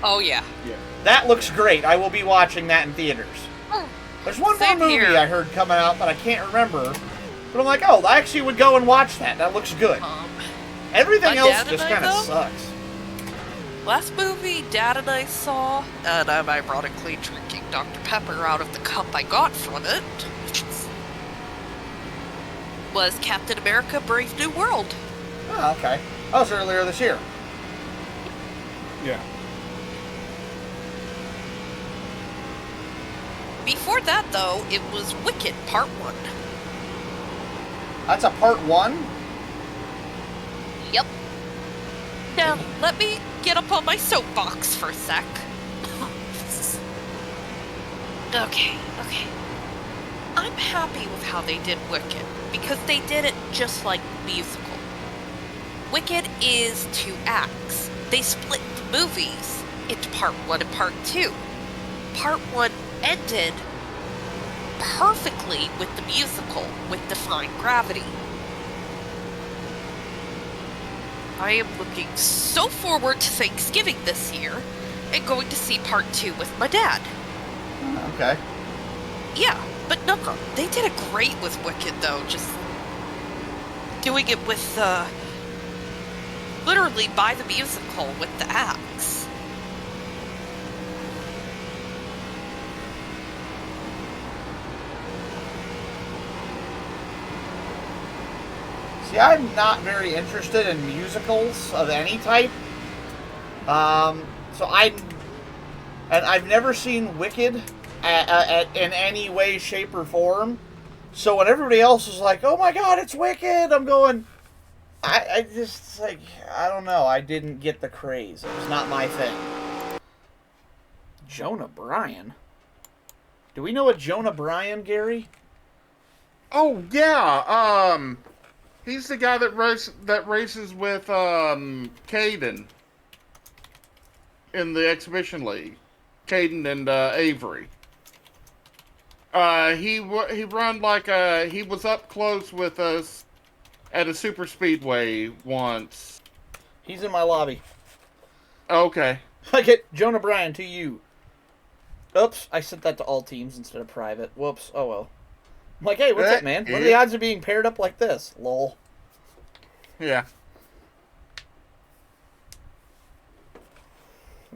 Oh, yeah. Yeah. That looks great. I will be watching that in theaters. Oh, There's one more same movie here. I heard coming out, but I can't remember. But I'm like, oh, I actually would go and watch that. That looks good. Everything my else dad and just I, kind of though? sucks. Last movie Dad and I saw, and I'm ironically drinking Dr. Pepper out of the cup I got from it, was Captain America Brave New World. Oh, okay. That was earlier this year. Yeah. Before that, though, it was Wicked Part 1. That's a part 1? Yep. Now, let me get up on my soapbox for a sec. Okay. I'm happy with how they did Wicked, because they did it just like musical. Wicked is 2 acts. They split the movies into part 1 and part 2. Part 1 ended perfectly with the musical, with Defying Gravity. I am looking so forward to Thanksgiving this year and going to see part 2 with my dad. Okay. Yeah, but no, they did it great with Wicked, though, just doing it with, literally by the musical with the acts. See, I'm not very interested in musicals of any type. And I've never seen Wicked in any way, shape, or form. So when everybody else is like, "Oh my God, it's Wicked," I'm going, I just like, I don't know. I didn't get the craze. It was not my thing. Jonah Bryan. Do we know a Jonah Bryan, Gary? Oh yeah. He's the guy that races with Caden in the exhibition league. Caden and Avery. He run like he was up close with us at a super speedway once. He's in my lobby. Okay. I get Jonah Bryan to you. Oops, I sent that to all teams instead of private. Whoops. Oh well. I'm like, hey, what's up, man? What are the odds of being paired up like this? Lol. Yeah.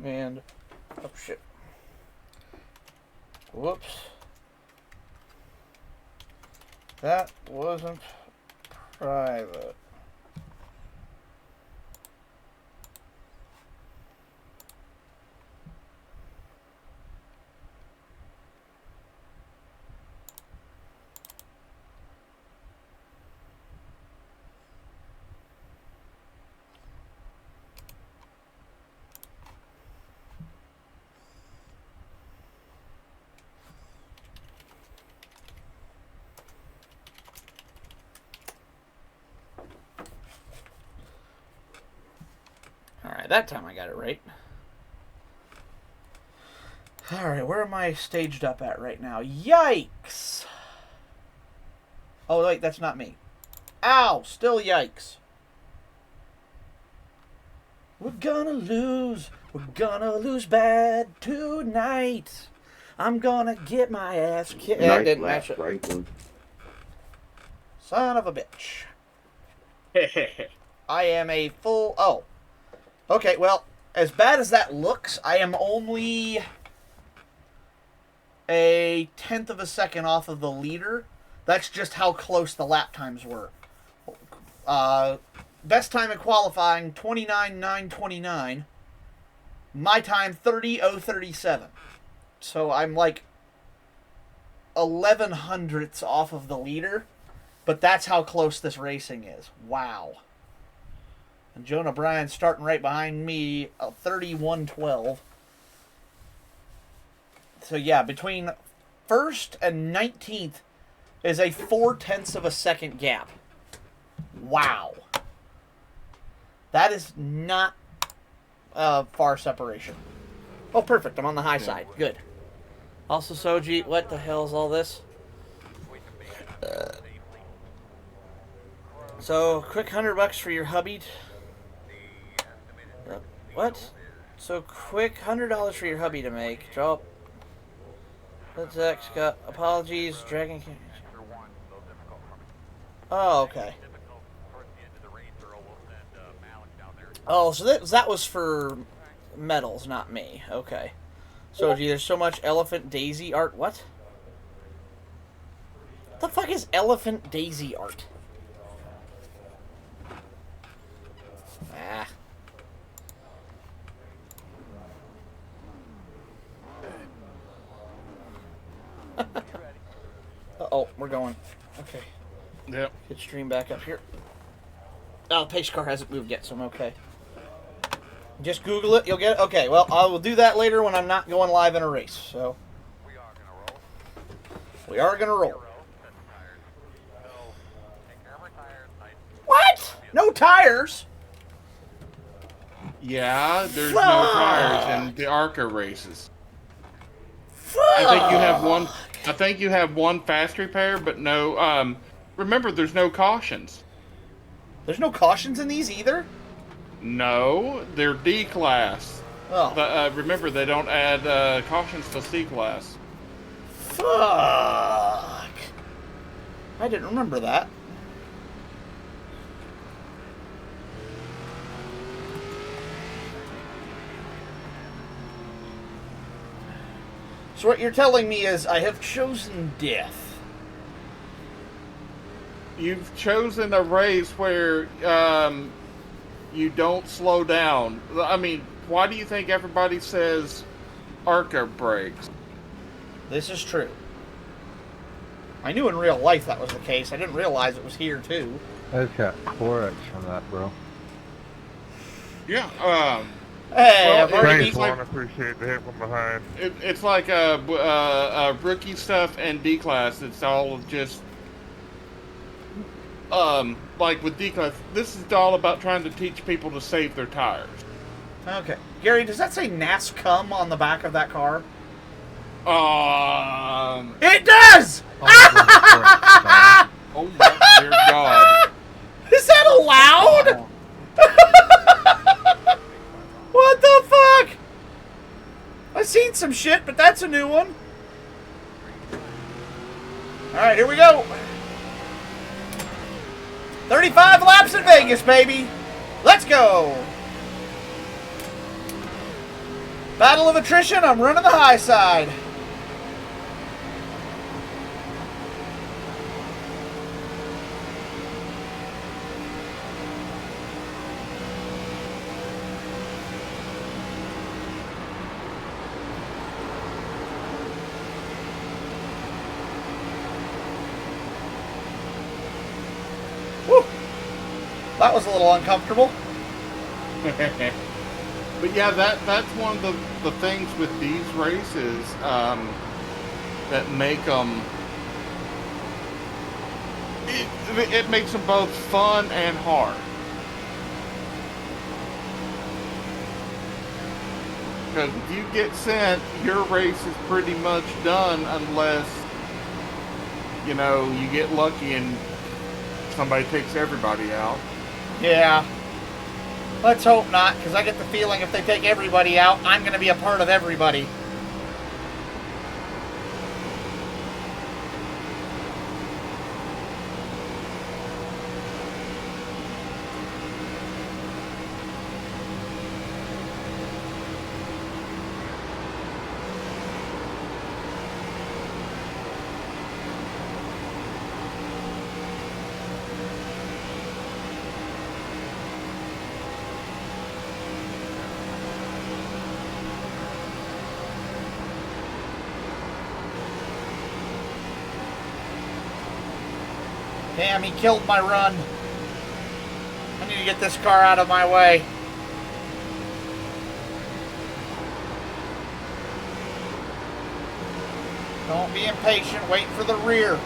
And oh shit. Whoops. That wasn't private. Alright, that time I got it right. Alright, where am I staged up at right now? Yikes! Oh, wait, that's not me. Ow! Still yikes. We're gonna lose. We're gonna lose bad tonight. I'm gonna get my ass kicked. That didn't match it. Franklin. Son of a bitch. I am a full... Oh. Okay, well, as bad as that looks, I am only a 1/10 of a second off of the leader. That's just how close the lap times were. Best time in qualifying, 29.929. My time, 30.037. So I'm like 11 hundredths off of the leader. But that's how close this racing is. Wow. And Jonah Bryan starting right behind me, 31.12. So yeah, between first and 19th is a 0.4 of a second gap. Wow. That is not far separation. Oh, perfect. I'm on the high side. Good. Also, Soji, what the hell is all this? So, quick $100 for your hubby. What? So quick, $100 for your hubby to make. Drop. Let's got apologies. Dragon King. Oh, okay. Oh, so that was for medals, not me. Okay. So gee, there's so much Elephant Daisy art. What? What the fuck is Elephant Daisy art? Ah. Uh-oh, we're going. Okay. Yep. Get stream back up here. Oh, pace car hasn't moved yet, so I'm okay. Just Google it, you'll get it. Okay, well, I will do that later when I'm not going live in a race, so. We are gonna roll. What? No tires? Yeah, there's Fuck. no tires in the ARCA races. Fuck. I think you have one fast repair, but no. Remember, there's no cautions. There's no cautions in these either? No, they're D class. Oh. But remember, they don't add cautions to C class. Fuck. I didn't remember that. So what you're telling me is I have chosen death. You've chosen a race where you don't slow down. I mean, why do you think everybody says ARCA brakes? This is true. I knew in real life that was the case. I didn't realize it was here too. I just got 4x from that, bro. Yeah. Hey, Well, I've already Thanks, beat Lon. Appreciate the hit from behind. It's like rookie stuff and D class. It's all just like with D class. This is all about trying to teach people to save their tires. Okay. Gary, does that say NASCUM on the back of that car? It does! Oh my dear God. Is that allowed? What the fuck? I've seen some shit, but that's a new one. Alright, here we go. 35 laps in Vegas, baby. Let's go. Battle of attrition, I'm running the high side. Whew. That was a little uncomfortable. But yeah, that's one of the things with these races that make them. It makes them both fun and hard. Because if you get sent, your race is pretty much done unless, you know, you get lucky and somebody takes everybody out. Yeah. Let's hope not, because I get the feeling if they take everybody out, I'm going to be a part of everybody. Damn, he killed my run. I need to get this car out of my way. Don't be impatient, wait for the rear.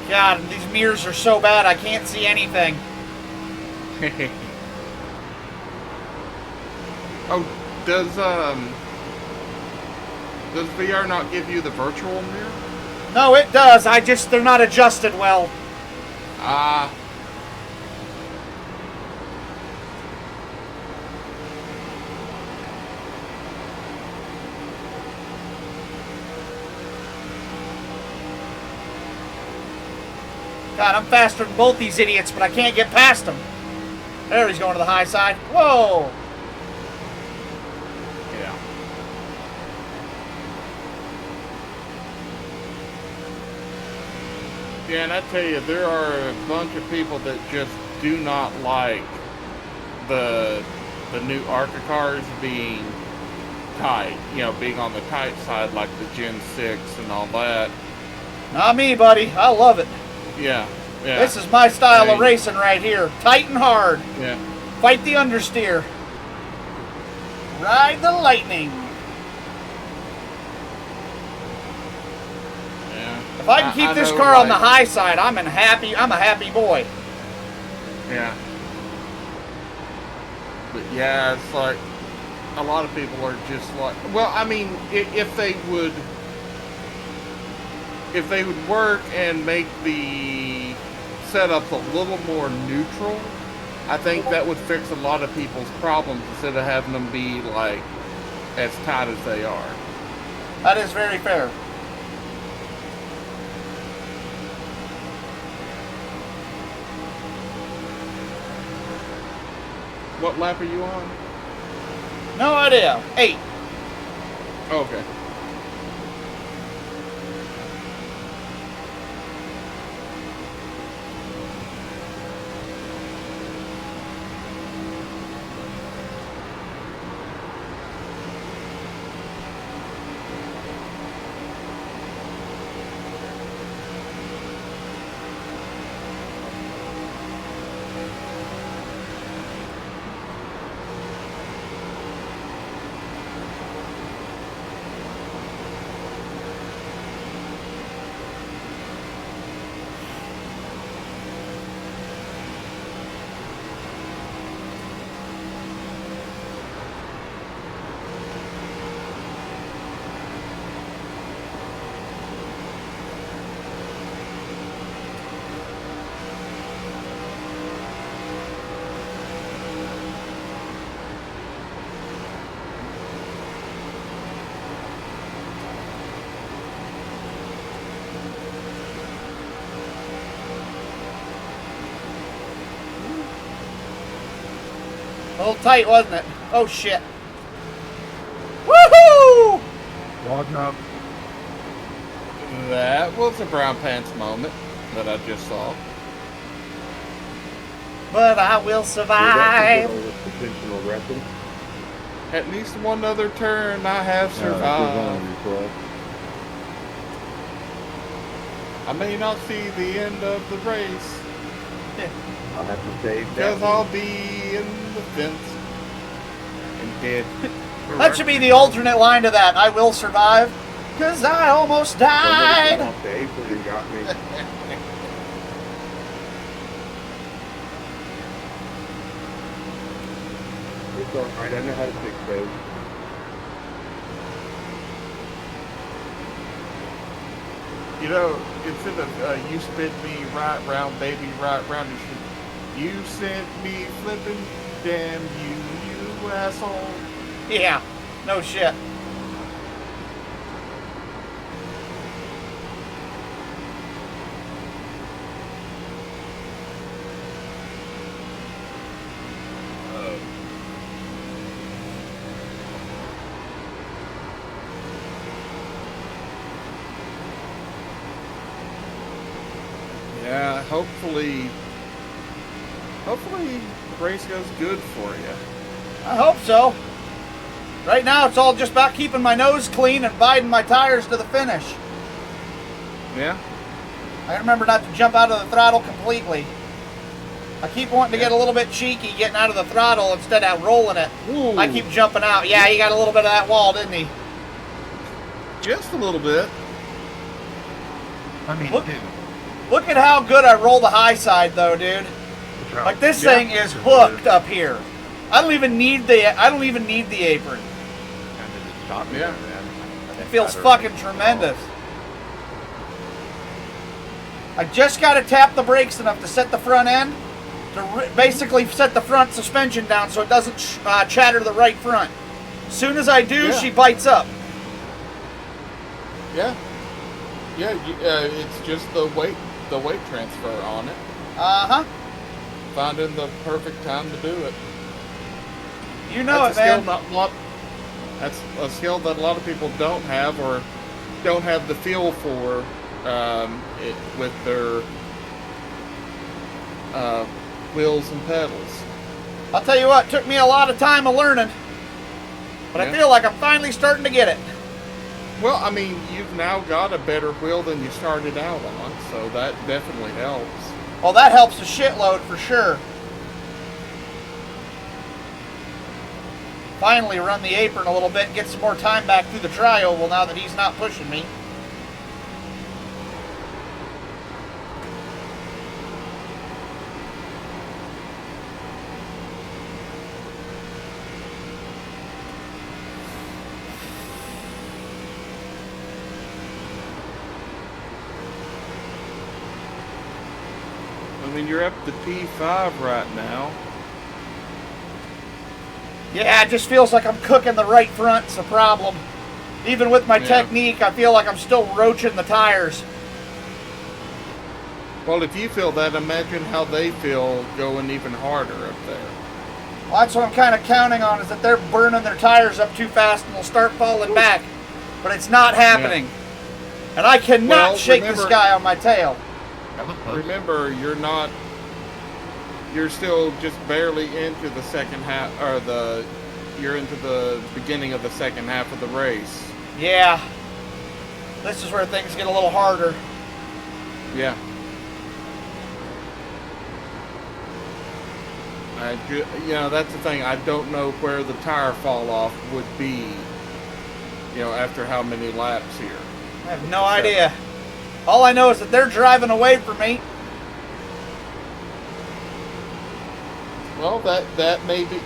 God, these mirrors are so bad I can't see anything. Oh, does VR not give you the virtual mirror? No, it does. They're not adjusted well. Ah. God, I'm faster than both these idiots, but I can't get past them. There, he's going to the high side. Whoa! Yeah. Yeah, and I tell you, there are a bunch of people that just do not like the new ARCA cars being tight. You know, being on the tight side like the Gen 6 and all that. Not me, buddy. I love it. Yeah, yeah. This is my style of Hey. racing right here. Tight and hard. Yeah. Fight the understeer. Ride the lightning. Yeah. If I can keep this know, car on the like- high side, I'm a happy boy. Yeah. But yeah, it's like a lot of people are just like, well, I mean, if they would work and make the setups a little more neutral, I think that would fix a lot of people's problems instead of having them be like as tight as they are. That is very fair. What lap are you on? No idea. 8. Okay. A little tight, wasn't it? Oh, shit. Woohoo! Walking up. That was a brown pants moment that I just saw. But I will survive. Intentional wrecking. At least one other turn I have survived. I may not see the end of the race, I'll have to save because that. I'll be in the fence and dead. That should be the alternate line to that. I will survive. Because I almost Somebody came died. off the apron and got me. It's alright, I know how to fix those. You know, instead of you spit me right round, baby, right round, you sent me flipping, damn you asshole. Yeah. No shit. Yeah, hopefully the race goes good for you. I hope so. Right now, it's all just about keeping my nose clean and biding my tires to the finish. Yeah? I remember not to jump out of the throttle completely. I keep wanting to get a little bit cheeky getting out of the throttle instead of rolling it. Ooh. I keep jumping out. Yeah, he got a little bit of that wall, didn't he? Just a little bit. I mean, Look- dude. Look at how good I roll the high side, though, dude. Like this Yeah. thing is hooked up here. I don't even need the apron. Kind of just shot me Yeah. there, man. It feels fucking tremendous. I just got to tap the brakes enough to set the front end, to basically set the front suspension down so it doesn't chatter the right front. As soon as I do, Yeah. she bites up. Yeah. Yeah, it's just the weight transfer on it. Uh-huh. Finding the perfect time to do it. You know That's it, man. That's a skill that a lot of people don't have or don't have the feel for with their wheels and pedals. I'll tell you what, it took me a lot of time of learning, but I Yeah. feel like I'm finally starting to get it. Well, I mean, you've now got a better wheel than you started out on, so that definitely helps. Well, that helps a shitload for sure. Finally run the apron a little bit and get some more time back through the tri-oval now that he's not pushing me. I mean, you're up to P5 right now. Yeah, it just feels like I'm cooking the right front's the problem. Even with my Yeah. technique, I feel like I'm still roaching the tires. Well, if you feel that, imagine how they feel going even harder up there. Well, that's what I'm kind of counting on, is that they're burning their tires up too fast and they'll start falling back. But it's not happening. And I cannot Well, shake this remember- guy on my tail. Remember, you're still just barely into the second half, or you're into the beginning of the second half of the race. Yeah. This is where things get a little harder. Yeah. That's the thing. I don't know where the tire fall off would be, after how many laps here. I have no idea. All I know is that they're driving away from me. Well, that may be.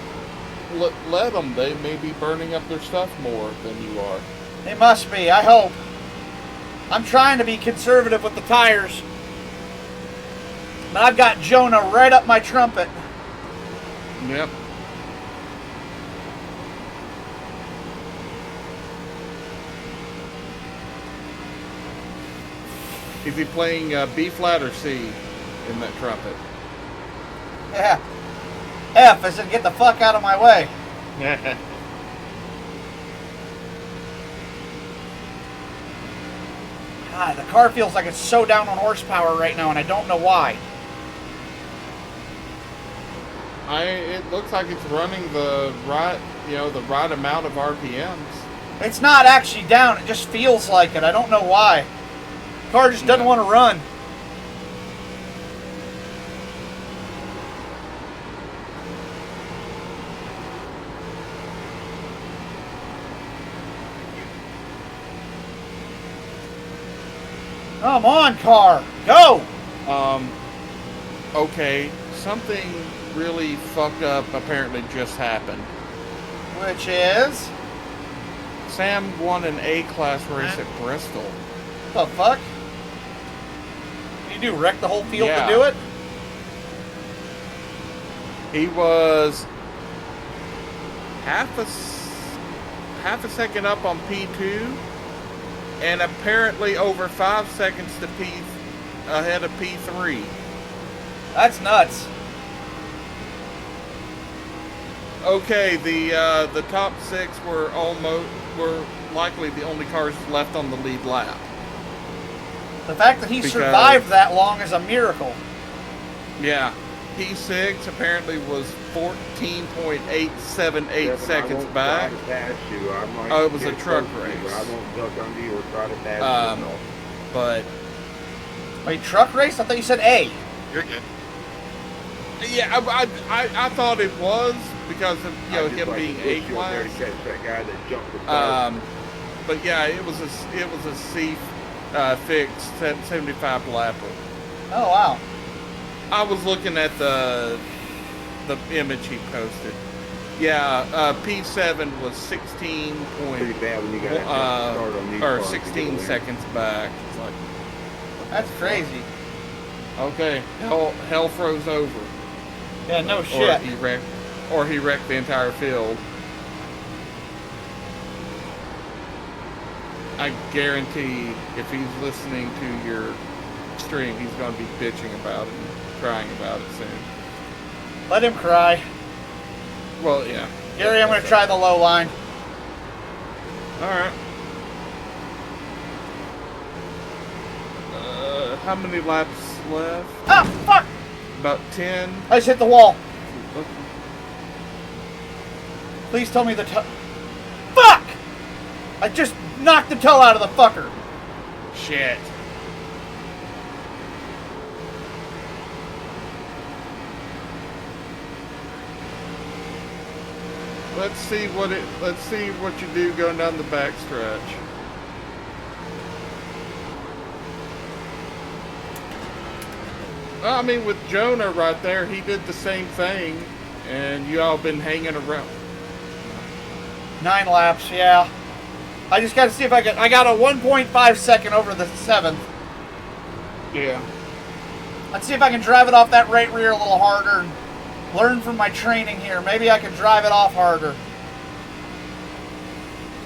Let them. They may be burning up their stuff more than you are. They must be, I hope. I'm trying to be conservative with the tires. But I've got Jonah right up my trumpet. Yep. Is he playing B flat or C in that trumpet? Yeah. F, I said get the fuck out of my way. God, the car feels like it's so down on horsepower right now, and I don't know why. It looks like it's running the right amount of RPMs. It's not actually down, it just feels like it. I don't know why. The car just doesn't want to run. Come on, car. Go! Okay, something really fucked up apparently just happened. Which is... Sam won an A-class race at Bristol. What the fuck? What do you do, wreck the whole field Yeah. to do it? He was half a second up on P2, and apparently over 5 seconds to ahead of P3. That's nuts. Okay, the top 6 were likely the only cars left on the lead lap. The fact that he Because- survived that long is a miracle. Yeah. P6 apparently was 14.878 seconds back. Oh, it was a truck race. I won't duck under you or try to pass you. But Wait, truck race? I thought you said A. you're good. Yeah, I thought it was because of him being A class. That guy that jumped the car. But yeah, it was a C fixed 75 lapper. Oh, wow. I was looking at the image he posted. Yeah, P7 was 16 Pretty bad when you got to start on these or cars to 16 get away. seconds back. It's like, That's crazy. Okay, hell froze over. Yeah, no shit. Or he wrecked the entire field. I guarantee if he's listening to your stream, he's going to be bitching about it and crying about it soon. Let him cry. Well, yeah. Gary, I'm going to try the low line. Alright. How many laps left? Ah, fuck! About 10. I just hit the wall. Please tell me the toe. Fuck! I just knocked the toe out of the fucker. Shit. Let's see what you do going down the back stretch. Well, I mean, with Jonah right there, he did the same thing, and you all been hanging around. 9 laps, yeah. I just got to see if I got a 1.5 second over the 7th. Yeah. Let's see if I can drive it off that right rear a little harder and learn from my training here. Maybe I can drive it off harder.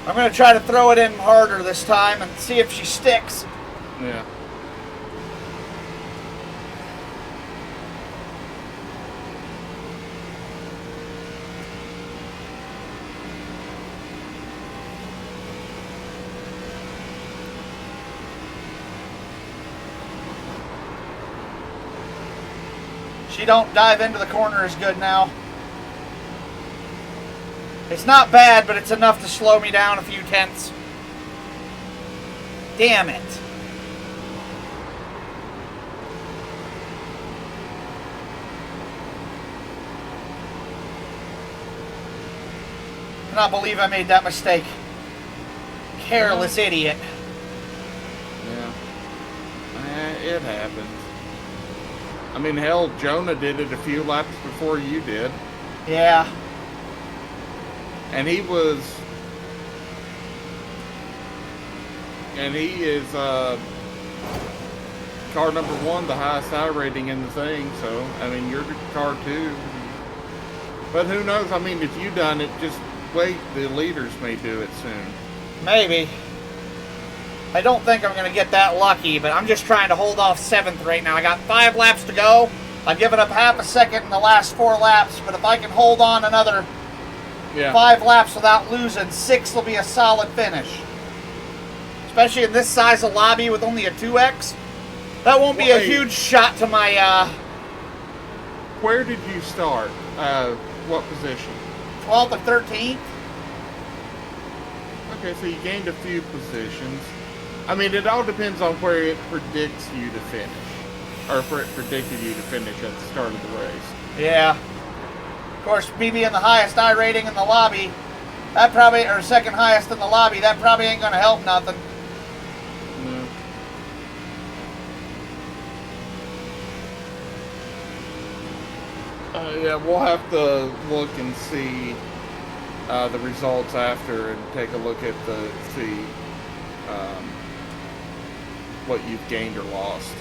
I'm going to try to throw it in harder this time and see if she sticks. Yeah. She don't dive into the corner as good now. It's not bad, but it's enough to slow me down a few tenths. Damn it. I cannot believe I made that mistake. Careless idiot. Yeah. It happens. I mean, hell, Jonah did it a few laps before you did. Yeah. And he is car number 1, the highest I rating in the thing. So, I mean, you're car 2. But who knows? I mean, if you done it, just wait. The leaders may do it soon. Maybe. I don't think I'm going to get that lucky, but I'm just trying to hold off 7th right now. I got 5 laps to go. I've given up half a second in the last 4 laps, but if I can hold on another 5 laps without losing, 6 will be a solid finish. Especially in this size of lobby with only a 2X. That won't be a huge shot to my... Where did you start? What position? 12th or 13th. Okay, so you gained a few positions. I mean, it all depends on where it predicts you to finish. Or where it predicted you to finish at the start of the race. Yeah. Of course, me being the highest I rating in the lobby, that probably, or second highest in the lobby, that probably ain't going to help nothing. No. Yeah, we'll have to look and see the results after and take a look at see what you've gained or lost.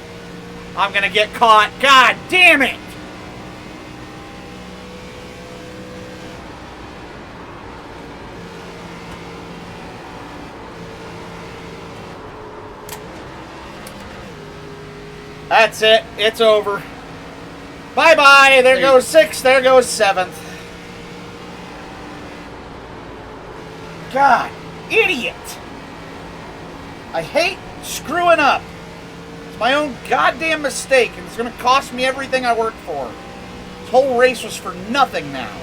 I'm gonna get caught. God damn it! That's it. It's over. Bye-bye. There goes 6th. There goes 7th. God, idiot! I hate screwing up. It's my own goddamn mistake, and it's going to cost me everything I worked for. This whole race was for nothing now.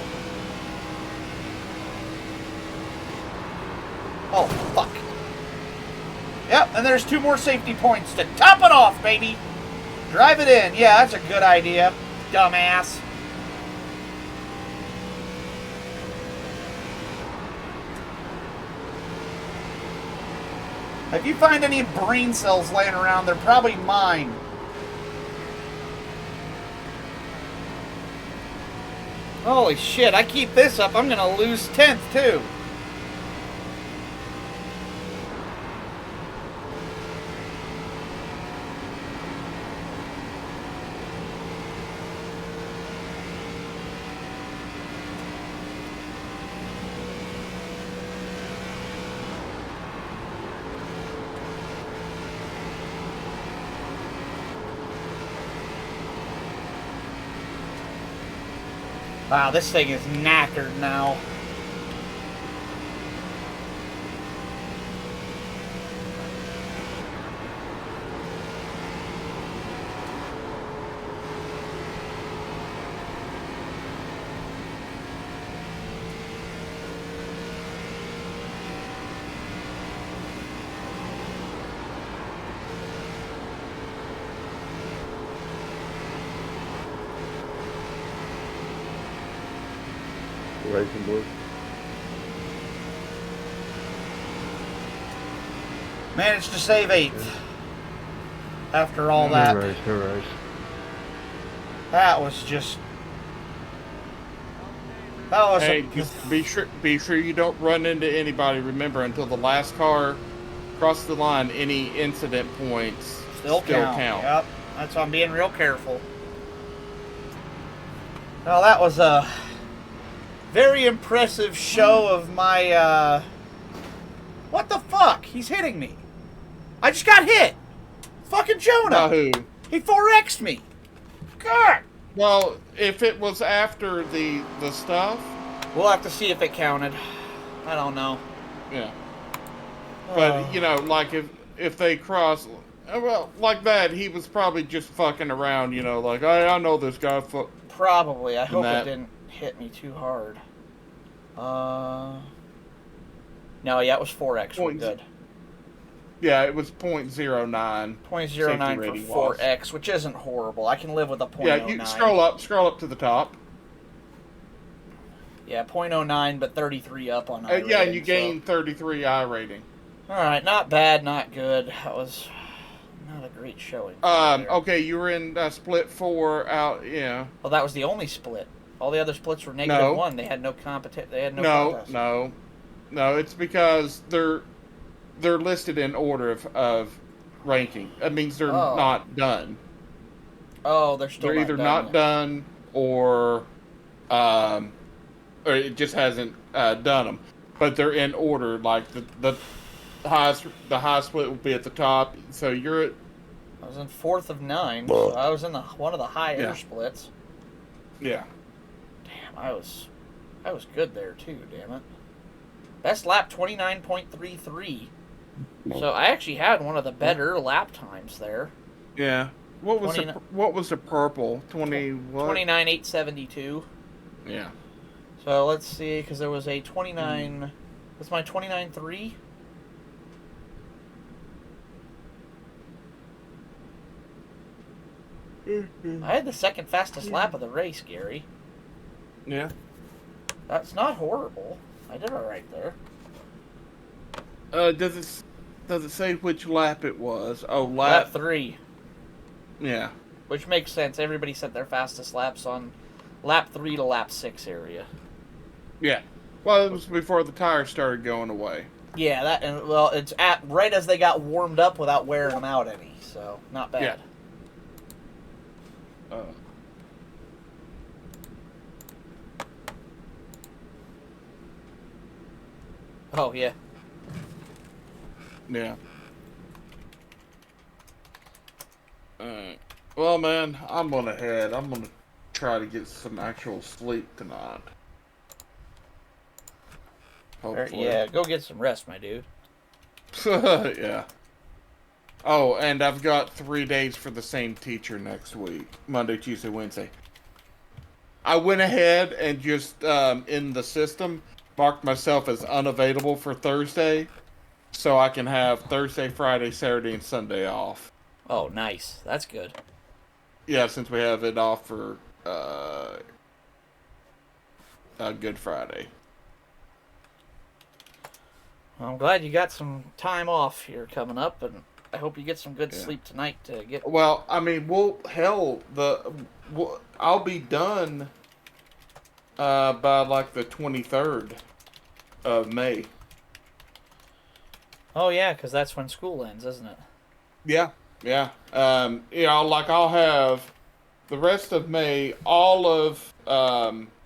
Oh, fuck. Yep, and there's 2 more safety points to top it off, baby. Drive it in. Yeah, that's a good idea, dumbass. If you find any brain cells laying around, they're probably mine. Holy shit, I keep this up, I'm gonna lose 10th too. Wow, this thing is knackered now. Racing boys. Managed to save 8th. After all that. Hooray. That was just... That was Hey, just be sure you don't run into anybody. Remember, until the last car crosses the line, any incident points still count. Yep. That's why I'm being real careful. Well, that was a very impressive show of my, What the fuck? He's hitting me. I just got hit. Fucking Jonah. Who? He 4X'd me. God. Well, if it was after the stuff, We'll have to see if it counted. I don't know. yeah. But you know, like if they cross, well, like that, he was probably just fucking around. You know, like I know this guy. Probably. I hope that- it didn't hit me too hard. No, yeah, it was 4X. We're Points. good. Yeah, it was 0.09. 0.09 Safety rating for was. 4X, which isn't horrible. I can live with a 0.09. Yeah, you scroll up to the top. Yeah, 0.09, but 33 up on Yeah, iRating, and you gain 33 I rating. So. All right, not bad, not good. That was not a great showing. there. Okay, you were in split 4 out. Yeah. Well, that was the only split. All the other splits were -1. They had no They had no contest. No. It's because they're listed in order of ranking. That means they're not done. Oh, they're still They're either not done or it just hasn't done them. But they're in order. Like the highest split will be at the top. So you're at. I was in 4th of 9. So I was in one of the higher Yeah. splits. Yeah. Damn, I was good there too. Damn it. Best lap 29.33. So I actually had one of the better lap times there. Yeah. What was the purple? 20 what? 29.872. Yeah. So let's see, because there was a 29. What's my 29.3? I had the second fastest lap of the race, Gary. Yeah. That's not horrible. I did all right there. Does it say which lap it was? Oh, Lap 3. Yeah. Which makes sense. Everybody set their fastest laps on lap 3 to lap 6 area. Yeah. Well, it was before the tires started going away. Yeah, it's at right as they got warmed up without wearing them out any. So not bad. Yeah. Oh yeah. Yeah. Alright. Well, man, I'm gonna head. I'm gonna try to get some actual sleep tonight. Hopefully. Yeah, go get some rest, my dude. Yeah. Oh, and I've got 3 days for the same teacher next week. Monday, Tuesday, Wednesday. I went ahead and just, in the system, marked myself as unavailable for Thursday. So I can have Thursday, Friday, Saturday, and Sunday off. Oh, nice. That's good. Yeah, since we have it off for, Good Friday. Well, I'm glad you got some time off here coming up, and I hope you get some good sleep tonight to get... Well, I mean, I'll be done by like the 23rd of May. Oh, yeah, because that's when school ends, isn't it? Yeah. Like I'll have the rest of May, all of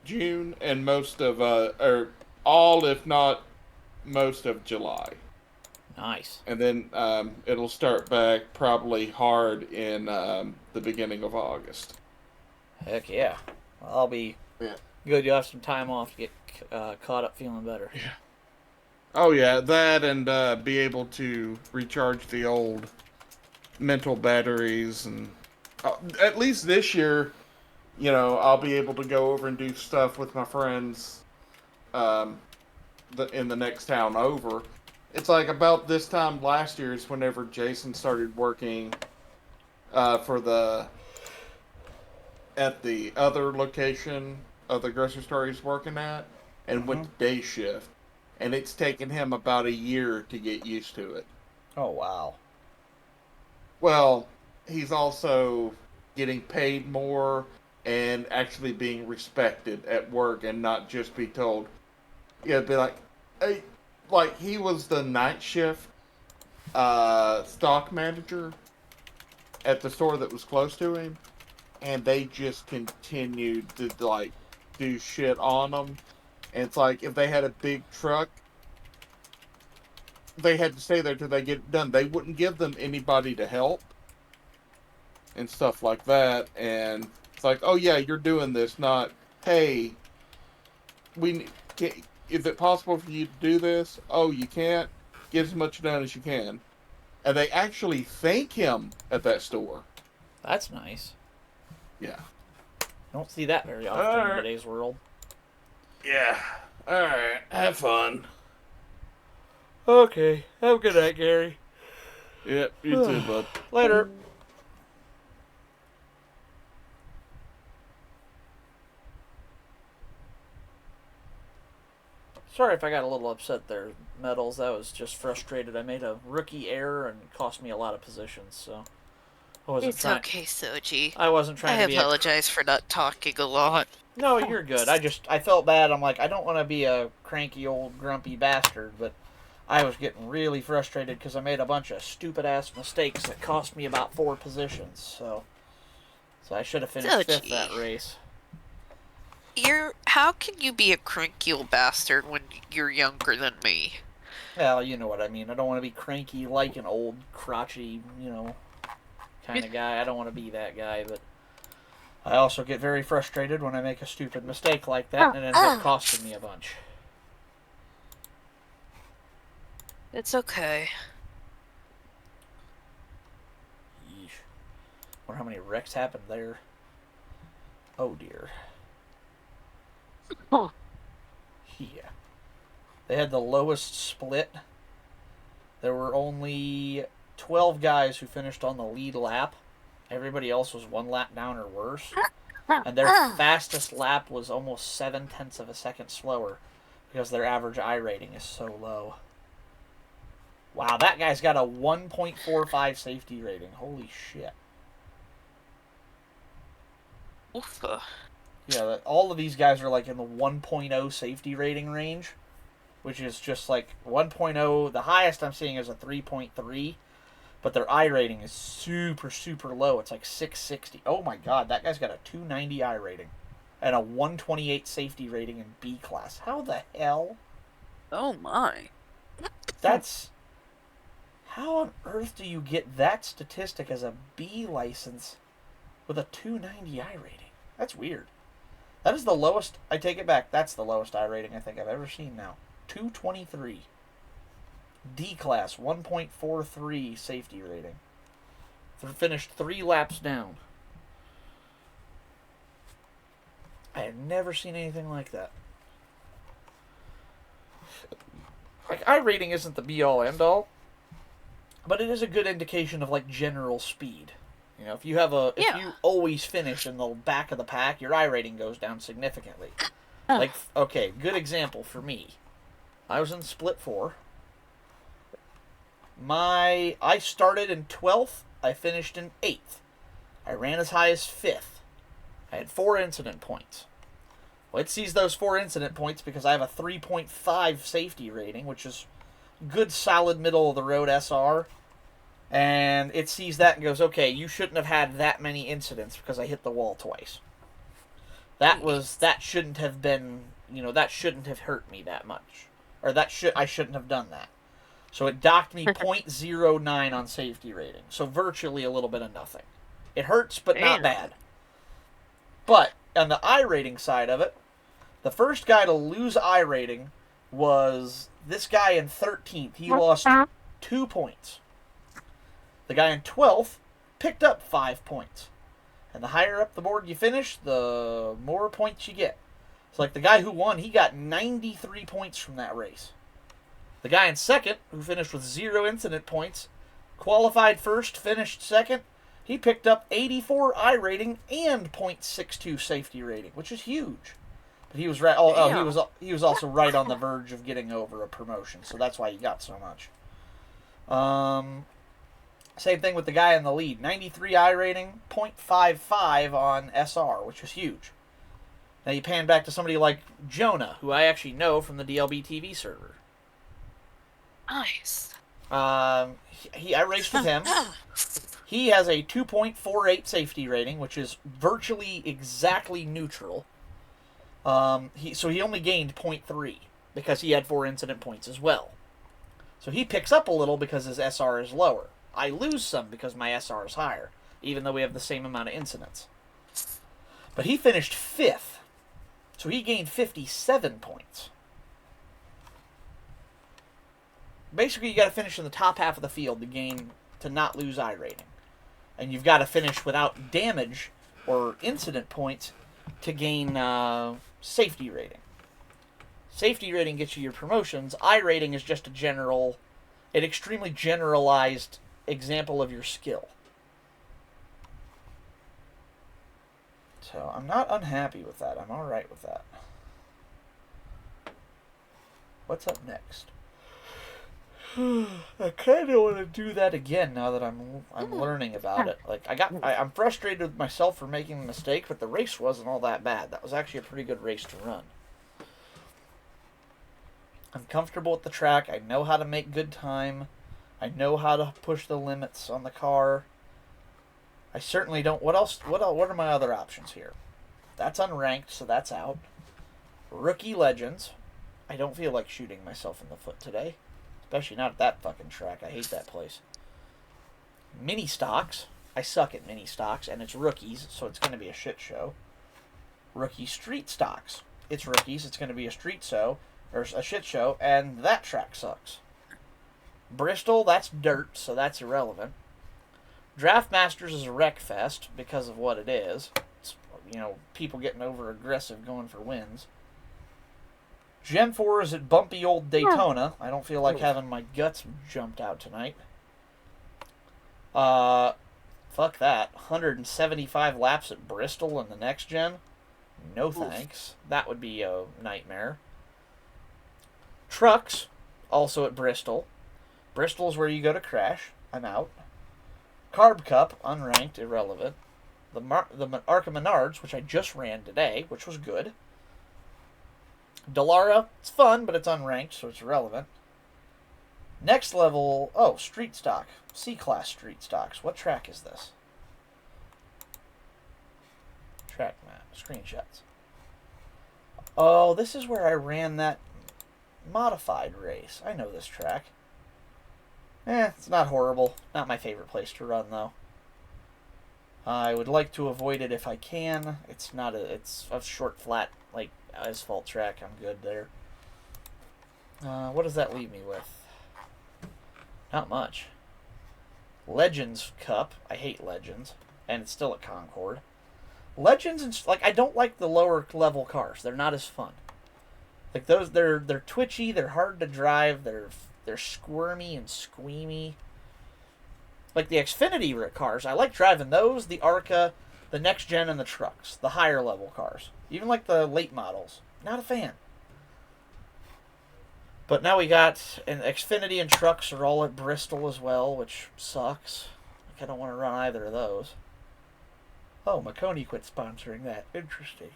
June, and most of, or all if not most of July. Nice. And then it'll start back probably hard in the beginning of August. Heck yeah. I'll be Good, you'll have some time off to get caught up feeling better. Yeah. Oh yeah, that and be able to recharge the old mental batteries, and at least this year, I'll be able to go over and do stuff with my friends in the next town over. It's like about this time last year is whenever Jason started working at the other location of the grocery store he's working at, and went to day shift. And it's taken him about a year to get used to it. Oh, wow. Well, he's also getting paid more and actually being respected at work, and not just be told, be like, hey, like he was the night shift stock manager at the store that was close to him, and they just continued to like do shit on him. And it's like, if they had a big truck, they had to stay there till they get it done. They wouldn't give them anybody to help and stuff like that. And it's like, oh yeah, you're doing this, not, hey, is it possible for you to do this? Oh, you can't? Get as much done as you can. And they actually thank him at that store. That's nice. Yeah. Don't see that very often in today's world. Yeah. Alright. Have fun. Okay. Have a good night, Gary. Yep, you too, bud. Later. Sorry if I got a little upset there, Metals. I was just frustrated. I made a rookie error and it cost me a lot of positions, so... It's okay, Soji. I wasn't trying to be... I apologize for not talking a lot. No, you're good. I felt bad. I'm like, I don't want to be a cranky old grumpy bastard, but I was getting really frustrated because I made a bunch of stupid-ass mistakes that cost me about 4 positions, so I should have finished 5th that race. How can you be a cranky old bastard when you're younger than me? Well, you know what I mean. I don't want to be cranky like an old, crotchety, kind of guy. I don't want to be that guy, but I also get very frustrated when I make a stupid mistake like that and it ends up costing me a bunch. It's okay. Yeesh. Wonder how many wrecks happened there. Oh dear. Huh. Yeah. They had the lowest split. There were only 12 guys who finished on the lead lap. Everybody else was 1 lap down or worse. And their fastest lap was almost 0.7 of a second slower because their average I rating is so low. Wow, that guy's got a 1.45 safety rating. Holy shit. Oofa. Yeah, all of these guys are like in the 1.0 safety rating range, which is just like 1.0. The highest I'm seeing is a 3.3, but their I rating is super, super low. It's like 660. Oh my god, that guy's got a 290 I rating and a 128 safety rating in B class. How the hell? Oh my. That's... How on earth do you get that statistic as a B license with a 290 I rating? That's weird. That is the lowest. I take it back. That's the lowest I rating I think I've ever seen now. 223. D class, 1.43 safety rating. Finished 3 laps down. I have never seen anything like that. Like, I rating isn't the be-all, end-all, but it is a good indication of, like, general speed. You know, if you always finish in the back of the pack, your I rating goes down significantly. Like, okay, good example for me. I was in Split 4. I started in 12th. I finished in 8th. I ran as high as 5th. I had 4 incident points. Well, it sees those 4 incident points because I have a 3.5 safety rating, which is good, solid, middle-of-the-road SR. And it sees that and goes, okay, you shouldn't have had that many incidents because I hit the wall twice. That shouldn't have been, that shouldn't have hurt me that much. Or I shouldn't have done that. So it docked me 0.09 on safety rating. So virtually a little bit of nothing. It hurts, but not bad. But on the I rating side of it, The first guy to lose iRating was this guy in 13th. He lost 2 points. The guy in 12th picked up 5 points. And the higher up the board you finish, the more points you get. So like the guy who won, he got 93 points from that race. The guy in second, who finished with 0 incident points, qualified first, finished second. He picked up 84 iRating and .62 safety rating, which is huge. But he was right. He was also right on the verge of getting over a promotion, so that's why he got so much. Same thing with the guy in the lead. 93 iRating, .55 on SR, which was huge. Now you pan back to somebody like Jonah, who I actually know from the DLB TV server. Nice. I raced with him. He has a 2.48 safety rating, which is virtually exactly neutral. So he only gained 0.3 because he had 4 incident points as well. So he picks up a little because his SR is lower. I lose some because my SR is higher, even though we have the same amount of incidents. But he finished 5th, so he gained 57 points. Basically, you got to finish in the top half of the field to not lose iRating. And you've got to finish without damage or incident points to gain safety rating. Safety rating gets you your promotions. iRating is just an extremely generalized example of your skill. So I'm not unhappy with that. I'm alright with that. What's up next? I kind of want to do that again now that I'm learning about it. Like I'm frustrated with myself for making a mistake, but the race wasn't all that bad. That was actually a pretty good race to run. I'm comfortable with the track. I know how to make good time. I know how to push the limits on the car. I certainly don't. What else? What are my other options here? That's unranked, so that's out. Rookie Legends. I don't feel like shooting myself in the foot today. Especially not at that fucking track. I hate that place. Mini stocks. I suck at mini stocks, and it's rookies, so it's going to be a shit show. Rookie street stocks. It's rookies. It's going to be a street show, or a shit show, and that track sucks. Bristol, that's dirt, so that's irrelevant. Draft Masters is a wreck fest because of what it is. It's, people getting over aggressive going for wins. Gen 4 is at bumpy old Daytona. I don't feel like having my guts jumped out tonight. Fuck that. 175 laps at Bristol in the next gen? No thanks. That would be a nightmare. Trucks, also at Bristol. Bristol's where you go to crash. I'm out. Carb Cup, unranked, irrelevant. The Arca Menards, which I just ran today, which was good. Dallara, it's fun, but it's unranked, so it's irrelevant. Next level, street stock. C-Class street stocks. What track is this? Track map, screenshots. Oh, this is where I ran that modified race. I know this track. It's not horrible. Not my favorite place to run, though. I would like to avoid it if I can. It's a short, flat, asphalt track. I'm good there. What does that leave me with? Not much. Legends Cup. I hate Legends. And it's still at Concord. Legends, I don't like the lower level cars. They're not as fun. They're twitchy, they're hard to drive, they're squirmy and squeamy. Like the Xfinity cars, I like driving those, the Arca, the next gen, and the trucks. The higher level cars. Even like the late models. Not a fan. But now we got an Xfinity and trucks are all at Bristol as well, which sucks. I don't want to run either of those. Oh, Marconi quit sponsoring that. Interesting.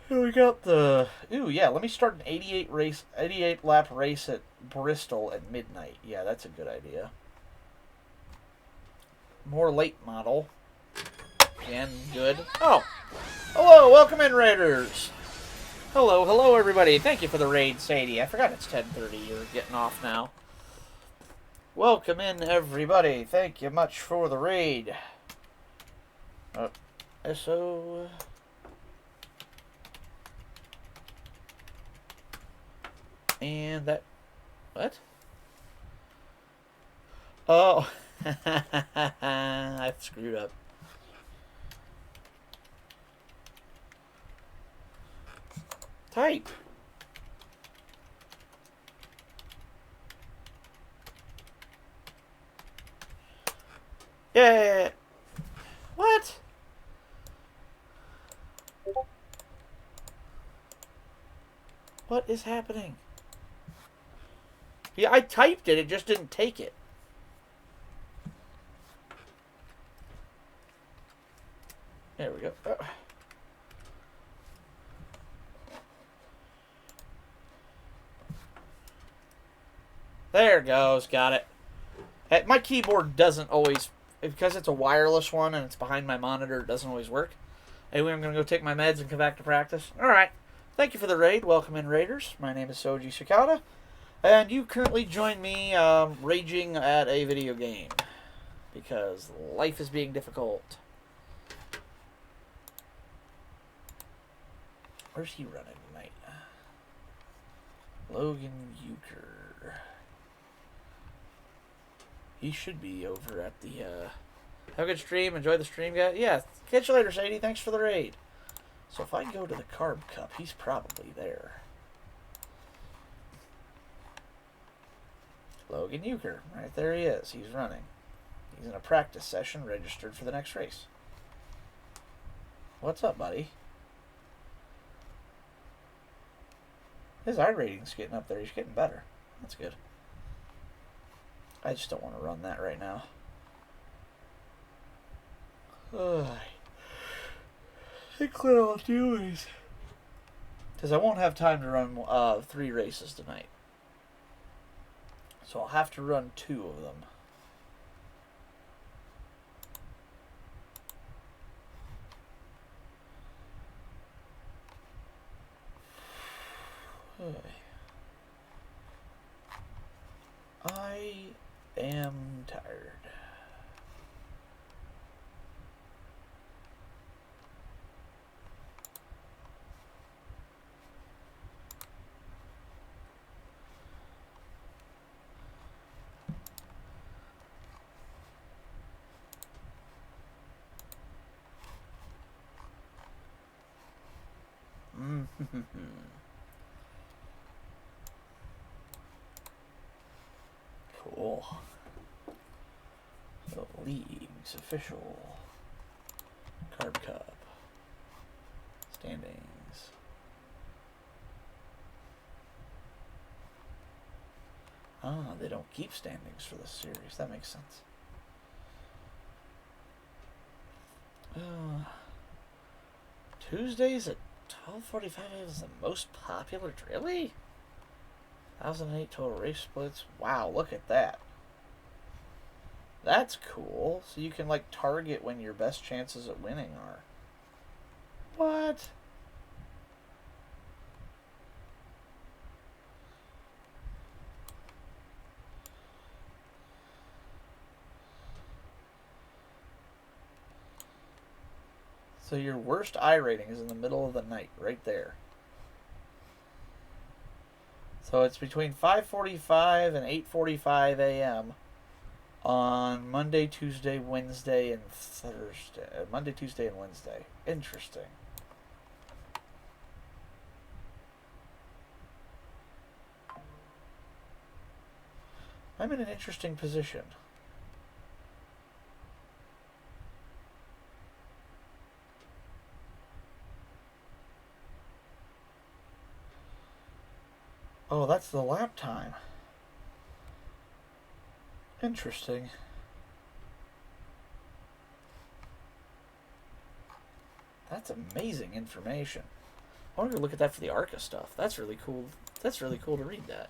We got the... Ooh, yeah, let me start an 88 lap race at Bristol at midnight. Yeah, that's a good idea. More late model. Again, good. Oh! Hello, welcome in, Raiders! Hello, everybody. Thank you for the raid, Sadie. I forgot it's 10:30. You're getting off now. Welcome in, everybody. Thank you much for the raid. SO... And that... What? Oh. I screwed up. Type. Yeah. What? What is happening? Yeah, I typed it. It just didn't take it. There we go. There it goes. Got it. My keyboard doesn't always... Because it's a wireless one and it's behind my monitor, it doesn't always work. Anyway, I'm going to go take my meds and come back to practice. Alright. Thank you for the raid. Welcome in, Raiders. My name is Soji Sakata. And you currently join me raging at a video game. Because life is being difficult. Where's he running tonight? Logan Euchre. He should be over at the, Have a good stream. Enjoy the stream, guys. Yeah, catch you later, Sadie. Thanks for the raid. So if I go to the Carb Cup, he's probably there. Logan Euchre. Right there he is. He's running. He's in a practice session, registered for the next race. What's up, buddy? His iRating's getting up there. He's getting better. That's good. I just don't want to run that right now. I think what I'll do is... Because I won't have time to run 3 races tonight. So I'll have to run 2 of them. I am tired. Cool. The league's official Carb Cup standings. Ah, they don't keep standings for this series. That makes sense. Tuesdays at 12:45 is the most popular. Really? 1,008 total race splits. Wow, look at that. That's cool. So you can like target when your best chances at winning are. What? So your worst iRating is in the middle of the night, right there. So it's between 5:45 and 8:45 a.m. on Monday, Tuesday, Wednesday, and Thursday. Monday, Tuesday, and Wednesday. Interesting. I'm in an interesting position. Oh, that's the lap time. Interesting. That's amazing information. I want to go look at that for the ARCA stuff. That's really cool. That's really cool to read that.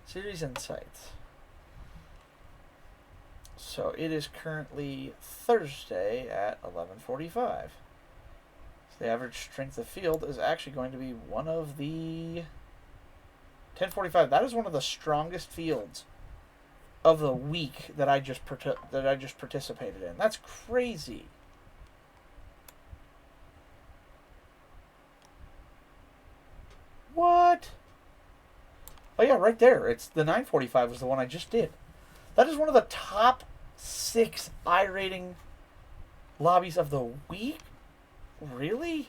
Series Insights. So it is currently Thursday at 11:45. So the average strength of field is actually going to be one of the 10:45. That is one of the strongest fields of the week that I just participated in. That's crazy. What? yeah, right there. It's the 945 was the one I just did. That is one of the top 6 iRating lobbies of the week? Really?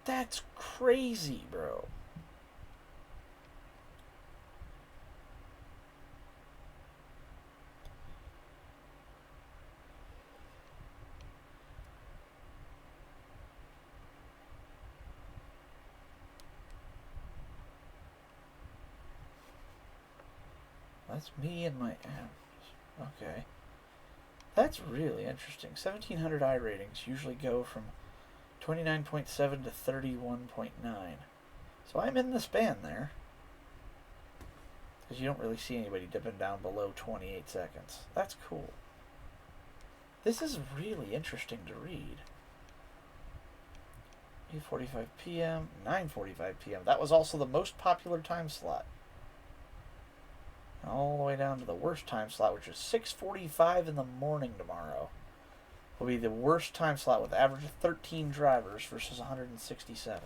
That's crazy, bro. That's me and my apps. Okay. That's really interesting. 1,700 iRatings usually go from 29.7 to 31.9. So I'm in the span there. Because you don't really see anybody dipping down below 28 seconds. That's cool. This is really interesting to read. 8:45 p.m., 9:45 p.m. That was also the most popular time slot. All the way down to the worst time slot, which is 6:45 in the morning tomorrow. Will be the worst time slot with average of 13 drivers versus 167.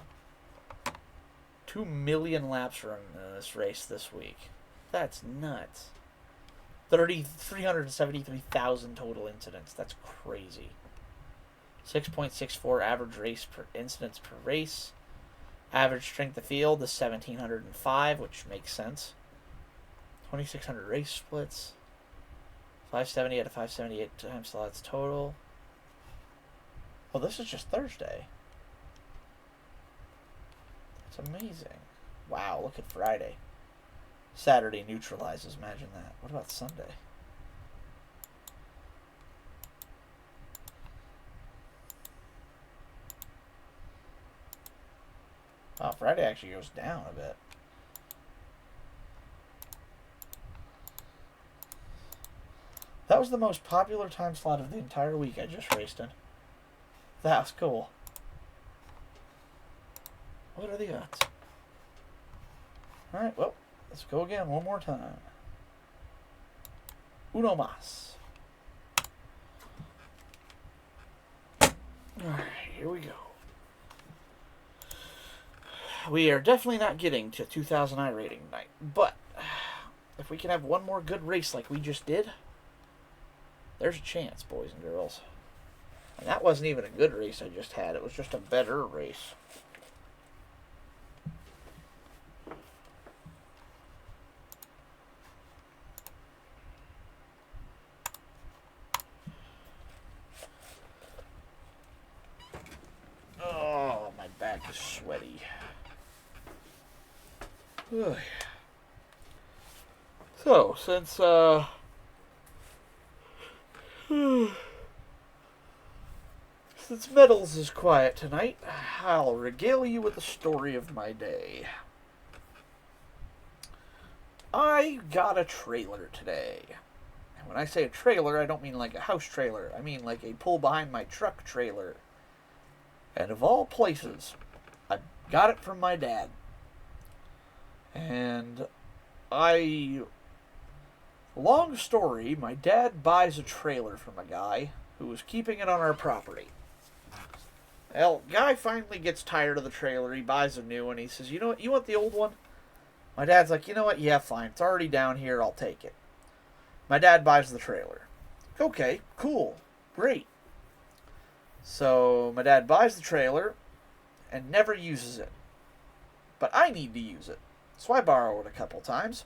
2 million laps run in this race this week. That's nuts. 373,000 total incidents. That's crazy. 6.64 average race per incidents per race. Average strength of field is 1,705, which makes sense. 2,600 race splits. 570 out of 578 time slots total. Well, this is just Thursday. That's amazing. Wow, look at Friday. Saturday neutralizes, imagine that. What about Sunday? Oh, Friday actually goes down a bit. That was the most popular time slot of the entire week I just raced in. That was cool. What are the odds? Alright, well, let's go again one more time. Uno más. Alright, here we go. We are definitely not getting to 2,000 iRating tonight, but if we can have one more good race like we just did, there's a chance, boys and girls. And that wasn't even a good race I just had. It was just a better race. Oh, my back is sweaty. Ugh. So, since, since Metals is quiet tonight, I'll regale you with the story of my day. I got a trailer today. And when I say a trailer, I don't mean like a house trailer. I mean like a pull-behind-my-truck trailer. And of all places, I got it from my dad. And long story, my dad buys a trailer from a guy who was keeping it on our property. Well, guy finally gets tired of the trailer. He buys a new one. He says, you know what, you want the old one? My dad's like, you know what, yeah, fine. It's already down here. I'll take it. My dad buys the trailer. Okay, cool. Great. So my dad buys the trailer and never uses it. But I need to use it. So I borrow it a couple times.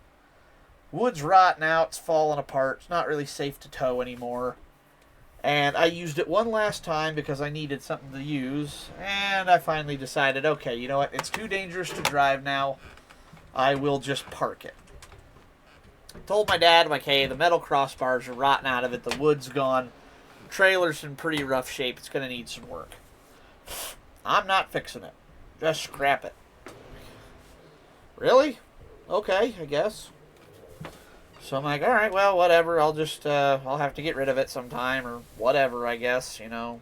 Wood's rotting out. It's falling apart. It's not really safe to tow anymore. And I used it one last time because I needed something to use. And I finally decided, okay, you know what? It's too dangerous to drive now. I will just park it. Told my dad, I'm like, hey, the metal crossbars are rotting out of it. The wood's gone. The trailer's in pretty rough shape. It's going to need some work. I'm not fixing it. Just scrap it. Really? Okay, I guess. So I'm like, all right, well, whatever. I'll just, I'll have to get rid of it sometime or whatever, I guess, you know.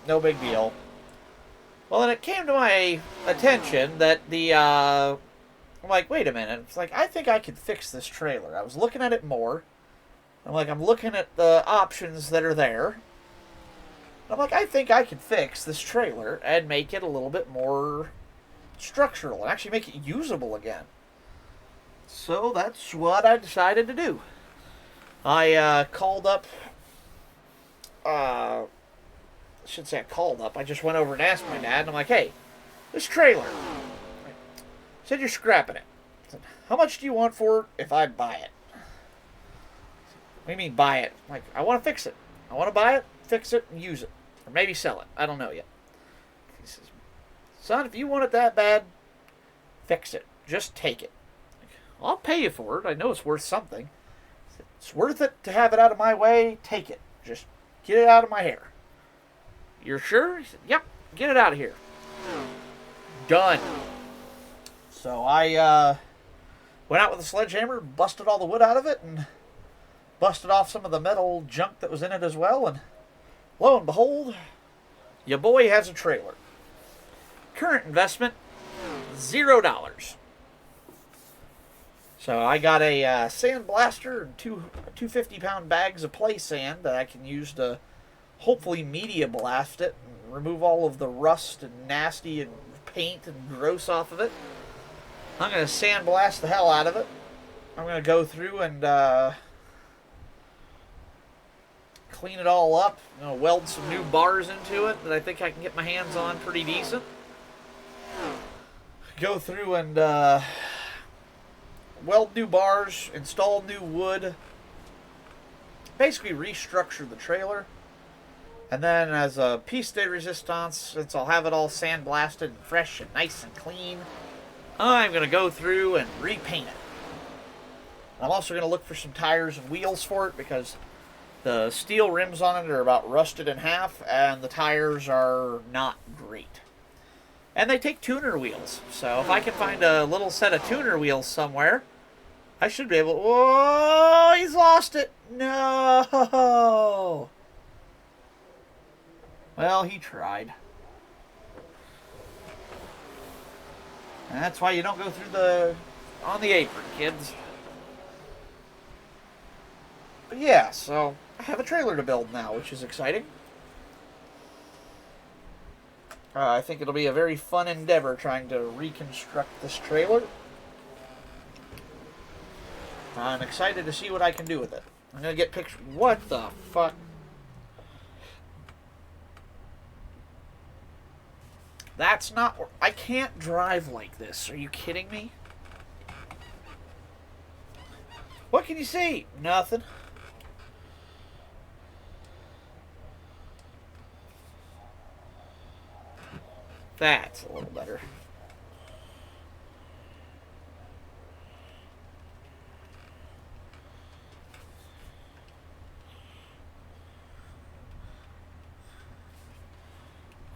No big deal. Well, then it came to my attention that I'm like, wait a minute. It's like, I think I could fix this trailer. I was looking at it more. I'm looking at the options that are there. I'm like, I think I could fix this trailer and make it a little bit more structural and actually make it usable again. So that's what I decided to do. I called up, I shouldn't say I called up, I just went over and asked my dad, and I'm like, hey, this trailer, said you're scrapping it. I said, how much do you want for it if I buy it? What do you mean buy it? I'm like, I want to fix it. I want to buy it, fix it, and use it. Or maybe sell it. I don't know yet. He says, son, if you want it that bad, fix it. Just take it. I'll pay you for it. I know it's worth something. It's worth it to have it out of my way. Take it. Just get it out of my hair. You're sure? He said, yep. Get it out of here. Done. So I went out with a sledgehammer, busted all the wood out of it, and busted off some of the metal junk that was in it as well. And lo and behold, your boy has a trailer. Current investment, $0. So I got a sand blaster and two 50-pound bags of play sand that I can use to hopefully media blast it and remove all of the rust and nasty and paint and gross off of it. I'm going to sand blast the hell out of it. I'm going to go through and clean it all up. I'm going to weld some new bars into it that I think I can get my hands on pretty decent. Go through and weld new bars, install new wood, basically restructure the trailer. And then as a piece de resistance, since I'll have it all sandblasted and fresh and nice and clean, I'm going to go through and repaint it. I'm also going to look for some tires and wheels for it because the steel rims on it are about rusted in half and the tires are not great. And they take tuner wheels. So if I can find a little set of tuner wheels somewhere, I should be able to... Whoa, he's lost it. No. Well, he tried. And that's why you don't go through on the apron, kids. But yeah, so I have a trailer to build now, which is exciting. I think it'll be a very fun endeavor trying to reconstruct this trailer. I'm excited to see what I can do with it. I'm going to get pictures. What the fuck? That's not... I can't drive like this. Are you kidding me? What can you see? Nothing. That's a little better.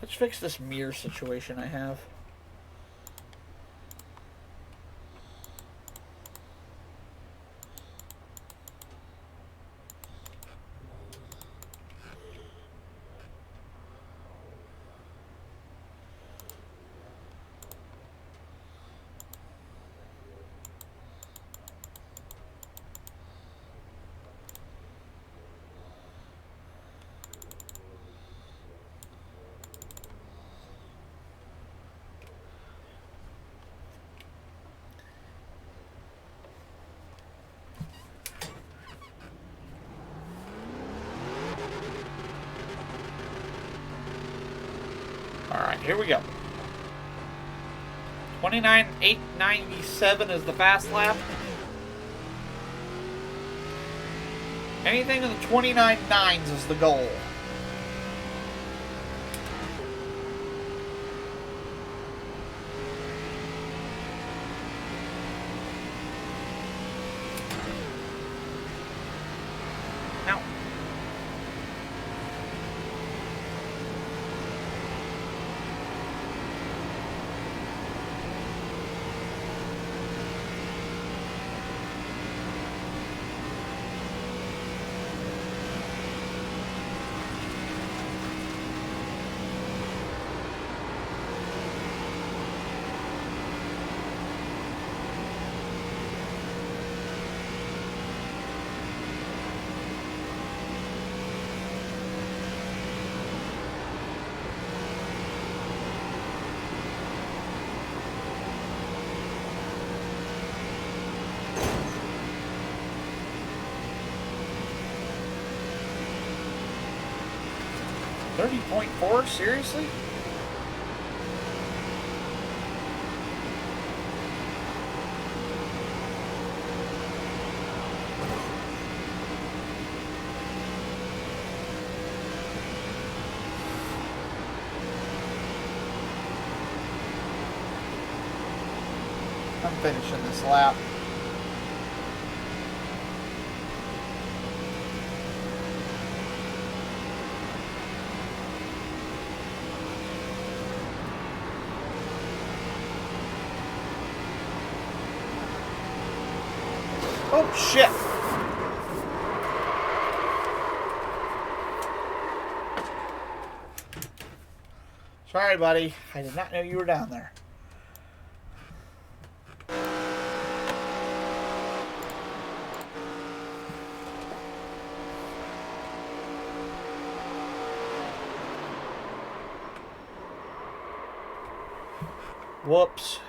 Let's fix this mirror situation I have. Alright, here we go. 29,897 is the fast lap. Anything in the 29.9s is the goal. Now, 30.4? Seriously? I'm finishing this lap. Oh, shit. Sorry, buddy. I did not know you were down there. Whoops.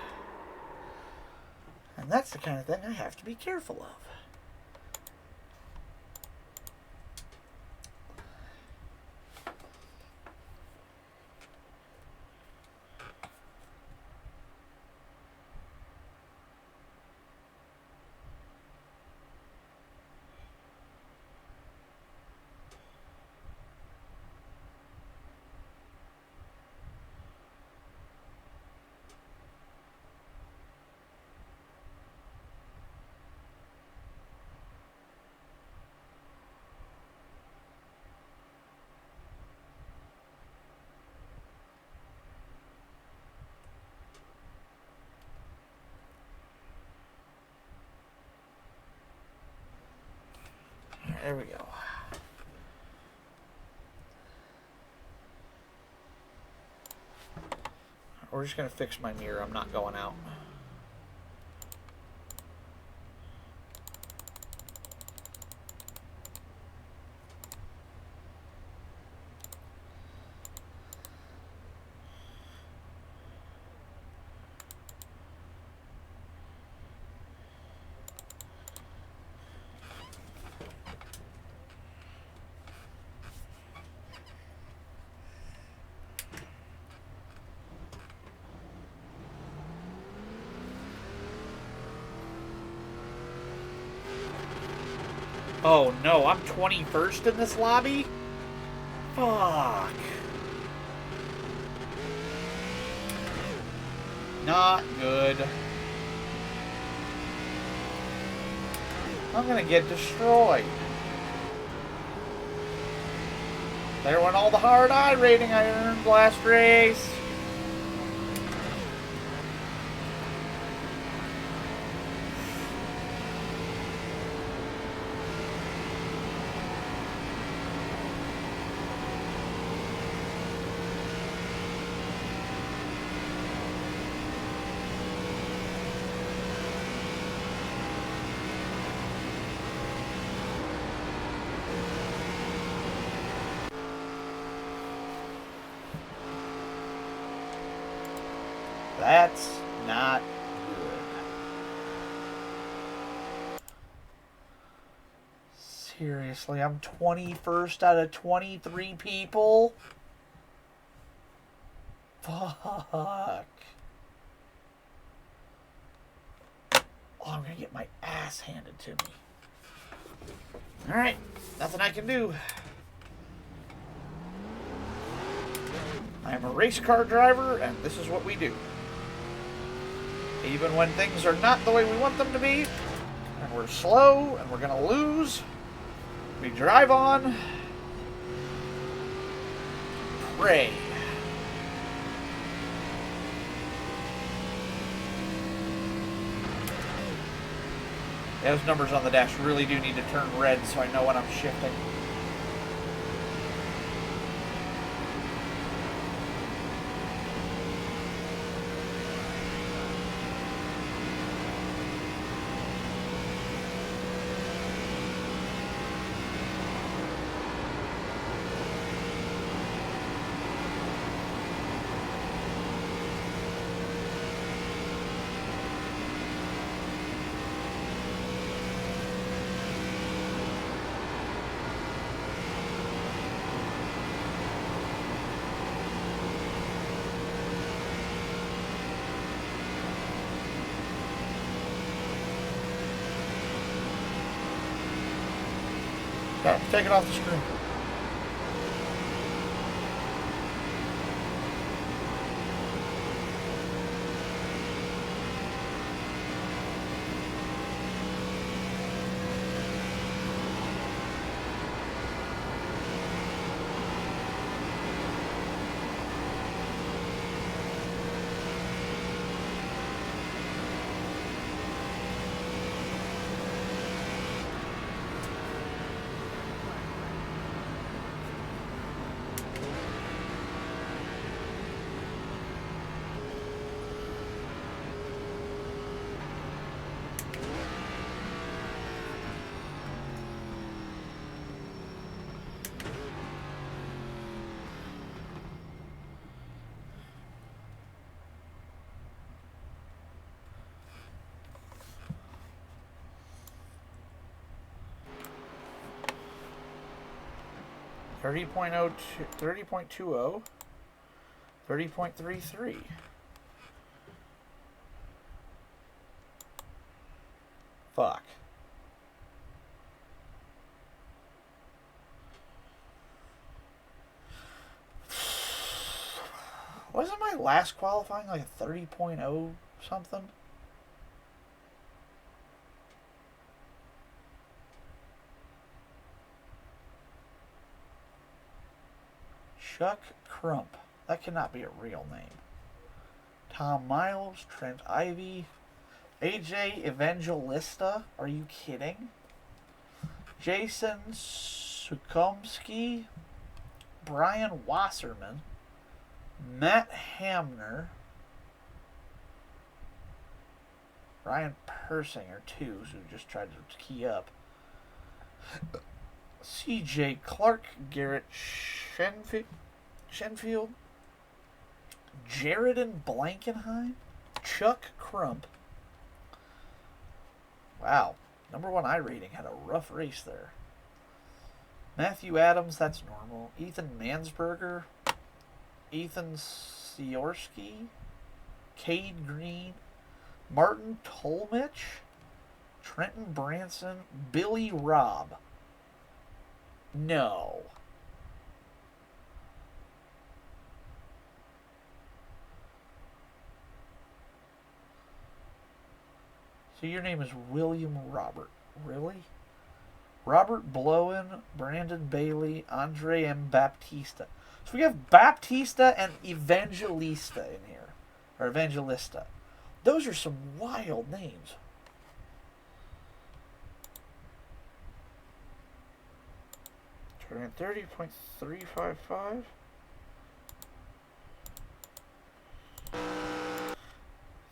And that's the kind of thing I have to be careful of. There we go. We're just going to fix my mirror. I'm not going out. Oh no, I'm 21st in this lobby? Fuck. Not good. I'm gonna get destroyed. There went all the hard eye rating I earned last race. That's not good. Seriously, I'm 21st out of 23 people? Fuck. Oh, I'm gonna get my ass handed to me. Alright, nothing I can do. I am a race car driver, and this is what we do. Even when things are not the way we want them to be, and we're slow, and we're going to lose, we drive on, pray. Yeah, those numbers on the dash really do need to turn red so I know when I'm shifting. No, take it off the screen. Thirty point 30.20, 30.33. Fuck. Wasn't my last qualifying like a 30.0 something? Chuck Crump. That cannot be a real name. Tom Miles, Trent Ivy, AJ Evangelista. Are you kidding? Jason Sukomsky, Brian Wasserman, Matt Hamner, Ryan Persinger, too, who just tried to key up. CJ Clark, Garrett Shenfield, Jaredon Blankenheim, Chuck Crump. Wow. Number 1 iRating had a rough race there. Matthew Adams, that's normal. Ethan Mansberger, Ethan Siorsky, Cade Green, Martin Tolmich, Trenton Branson, Billy Robb. No. So your name is William Robert. Really? Robert Blowen, Brandon Bailey, Andre M. Baptista. So we have Baptista and Evangelista in here. Or Evangelista. Those are some wild names. Turn 30.355.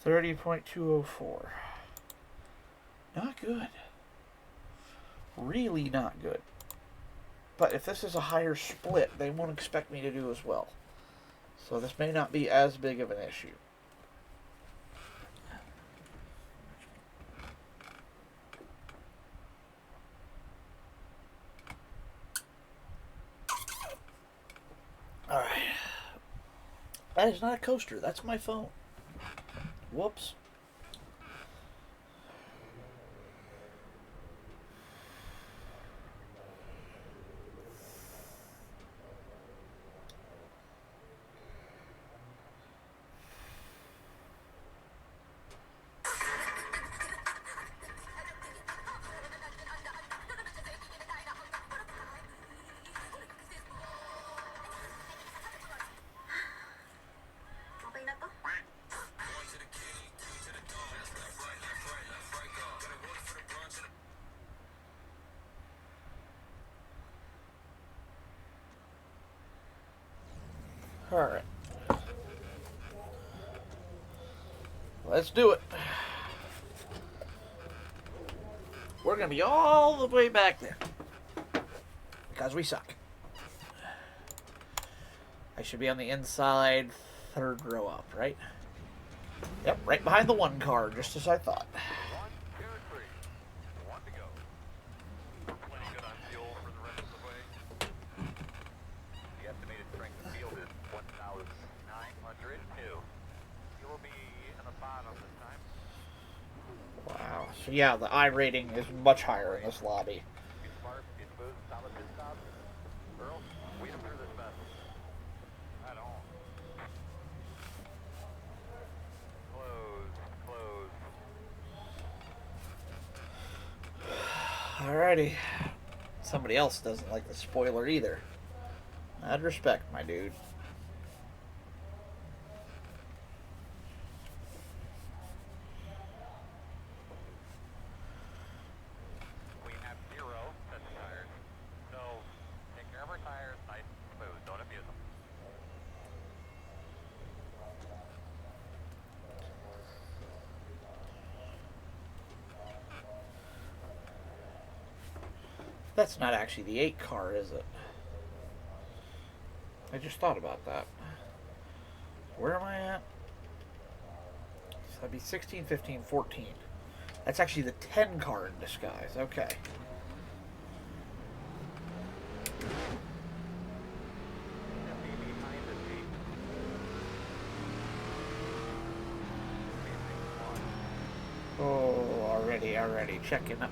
30.204. Not good. Really not good. But if this is a higher split, they won't expect me to do as well. So this may not be as big of an issue. Alright. That is not a coaster. That's my phone. Whoops. Alright. Let's do it. We're going to be all the way back there. Because we suck. I should be on the inside, third row up, right? Yep, right behind the one car, just as I thought. 1, 2, 3. 1 to go. Plenty good on fuel for the rest of the way. The estimated strength of field is 1,900 new. You will be in the bottom this time. Wow. So yeah, the iRating is much higher in this lobby. Be smart, be smooth, solid Alrighty. Somebody else doesn't like the spoiler either. I'd respect, my dude. We have 0 sets of tires. So take care of our tires, nice and smooth. Don't abuse them. That's not actually the 8 car, is it? I just thought about that. Where am I at? So that'd be 16, 15, 14. That's actually the 10 car in disguise. Okay. Oh, already. Checking up.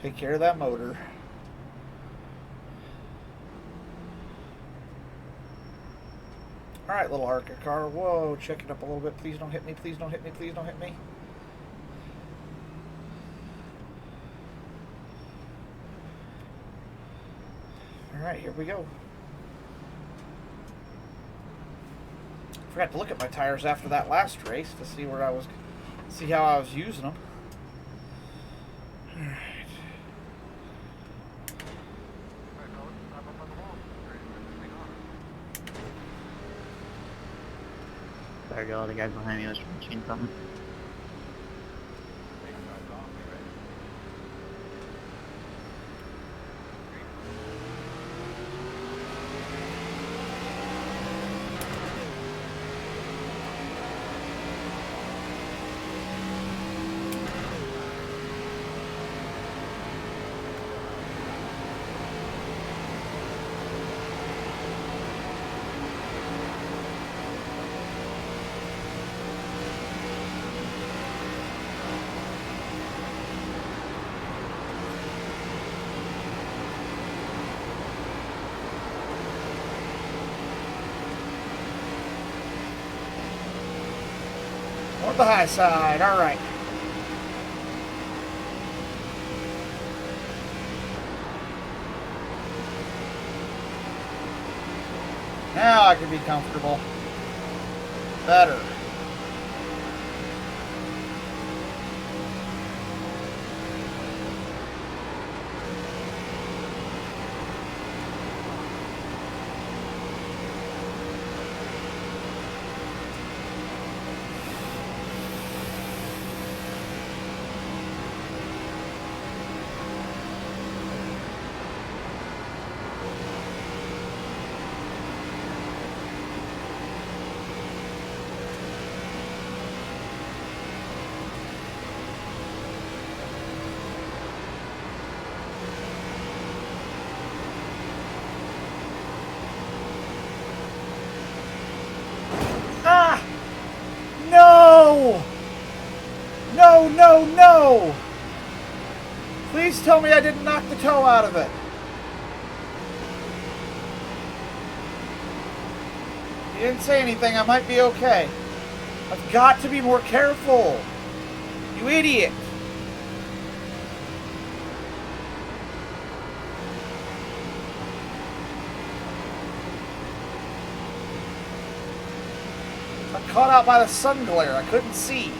Take care of that motor. Alright, little ARCA car. Whoa, check it up a little bit. Please don't hit me. Please don't hit me. Please don't hit me. Alright, here we go. Forgot to look at my tires after that last race to see where I was, see how I was using them. Alright. Sorry, y'all. The guy behind me was machine something. On the high side, alright. Now I can be comfortable. Better. Ah! No! No, no, no! Please tell me I didn't knock the toe out of it. You didn't say anything, I might be okay. I've got to be more careful. You idiot. I'm caught out by the sun glare. I couldn't see.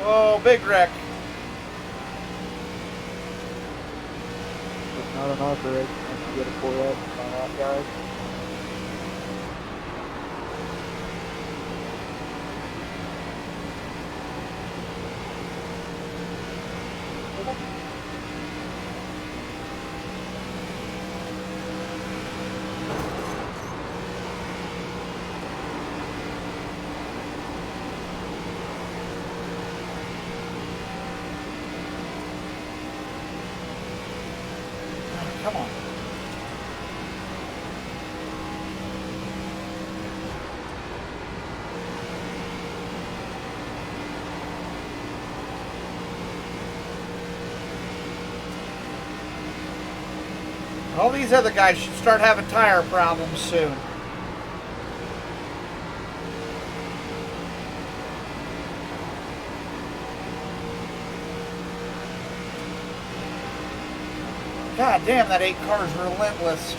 Oh, big wreck. It's not an offer, right? You gotta pull that on that, guys. Come on. All these other guys should start having tire problems soon. God damn, that 8 car is relentless.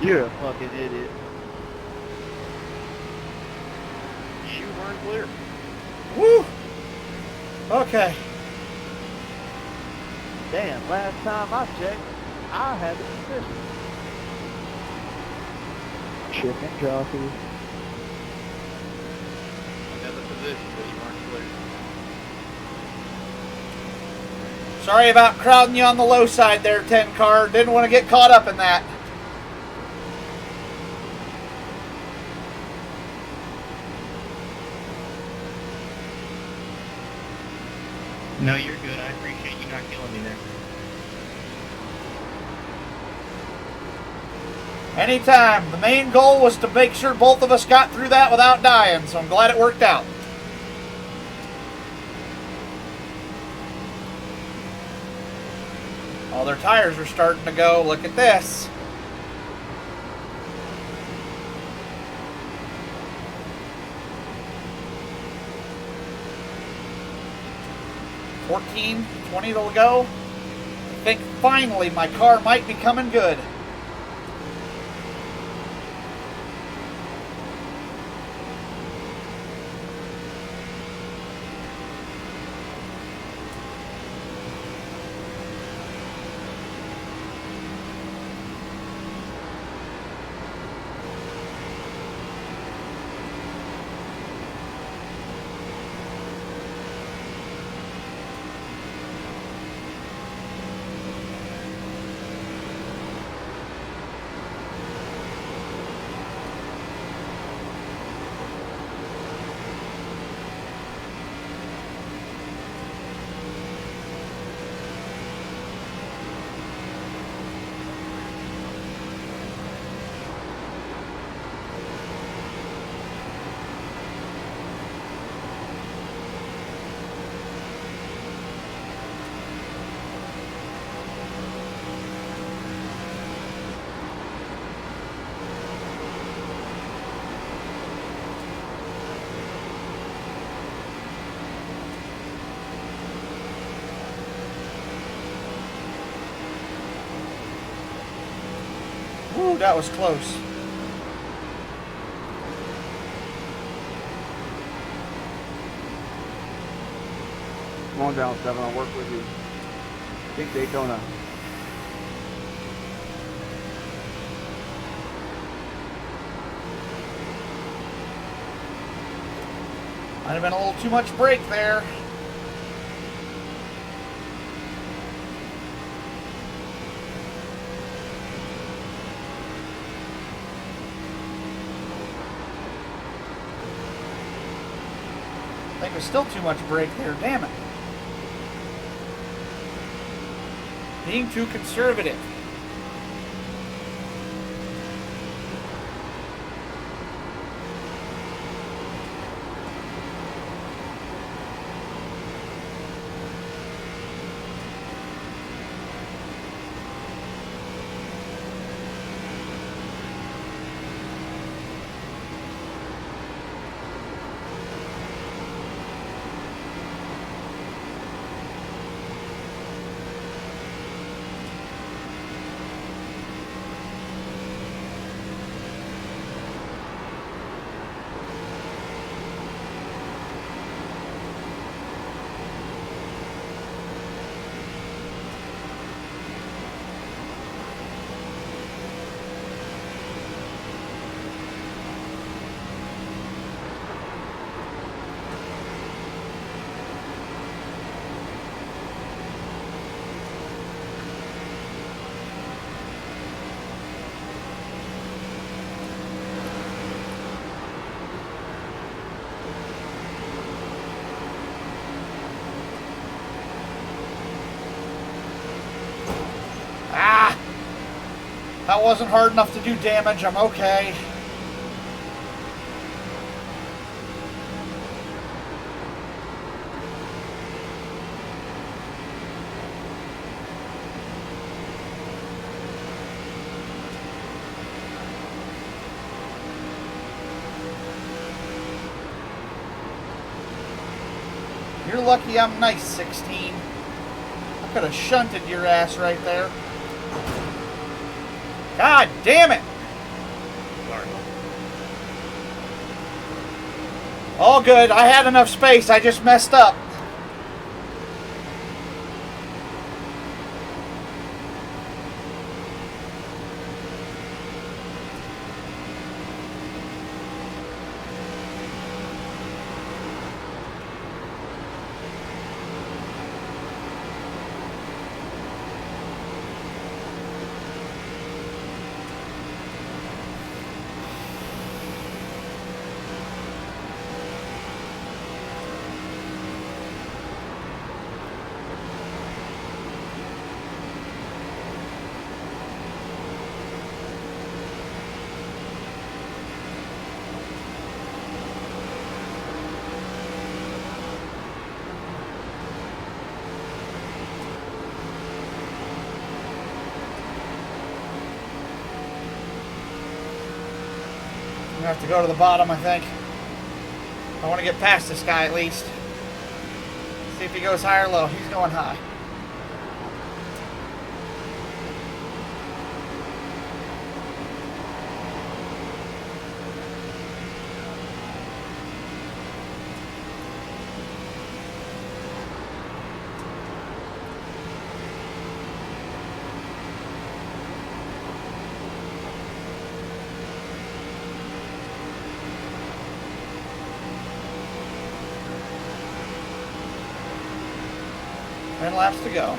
You're a fucking idiot. You weren't clear. Woo! Okay. Damn, last time I checked, I had the position. Chicken jockey. Another position, but you weren't clear. Sorry about crowding you on the low side there, 10 car. Didn't want to get caught up in that. No, you're good. I appreciate you not killing me there. Anytime. The main goal was to make sure both of us got through that without dying, so I'm glad it worked out. All their tires are starting to go. Look at this. $14, $20 to go. I think finally my car might be coming good. Woo, that was close. Come on down, Seven. I'll work with you. Big Daytona. Might have been a little too much brake there. I think there's still too much brake there, damn it. Being too conservative. That wasn't hard enough to do damage. I'm okay. You're lucky I'm nice, 16. I could have shunted your ass right there. God damn it! All good. I had enough space. I just messed up. I have to go to the bottom, I think. I want to get past this guy at least. See if he goes high or low. He's going high. Ten laps to go.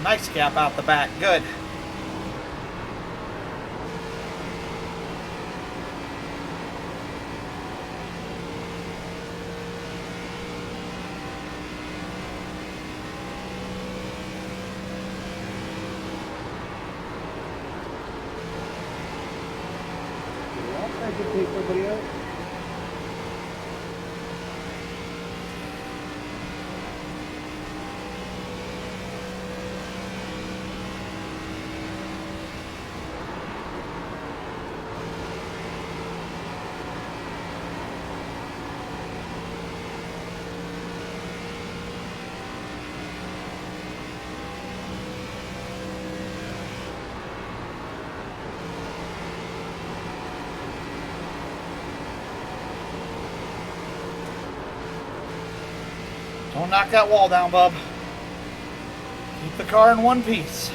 nice gap out the back. Good. I can take somebody out. Don't knock that wall down, bub. Keep the car in one piece.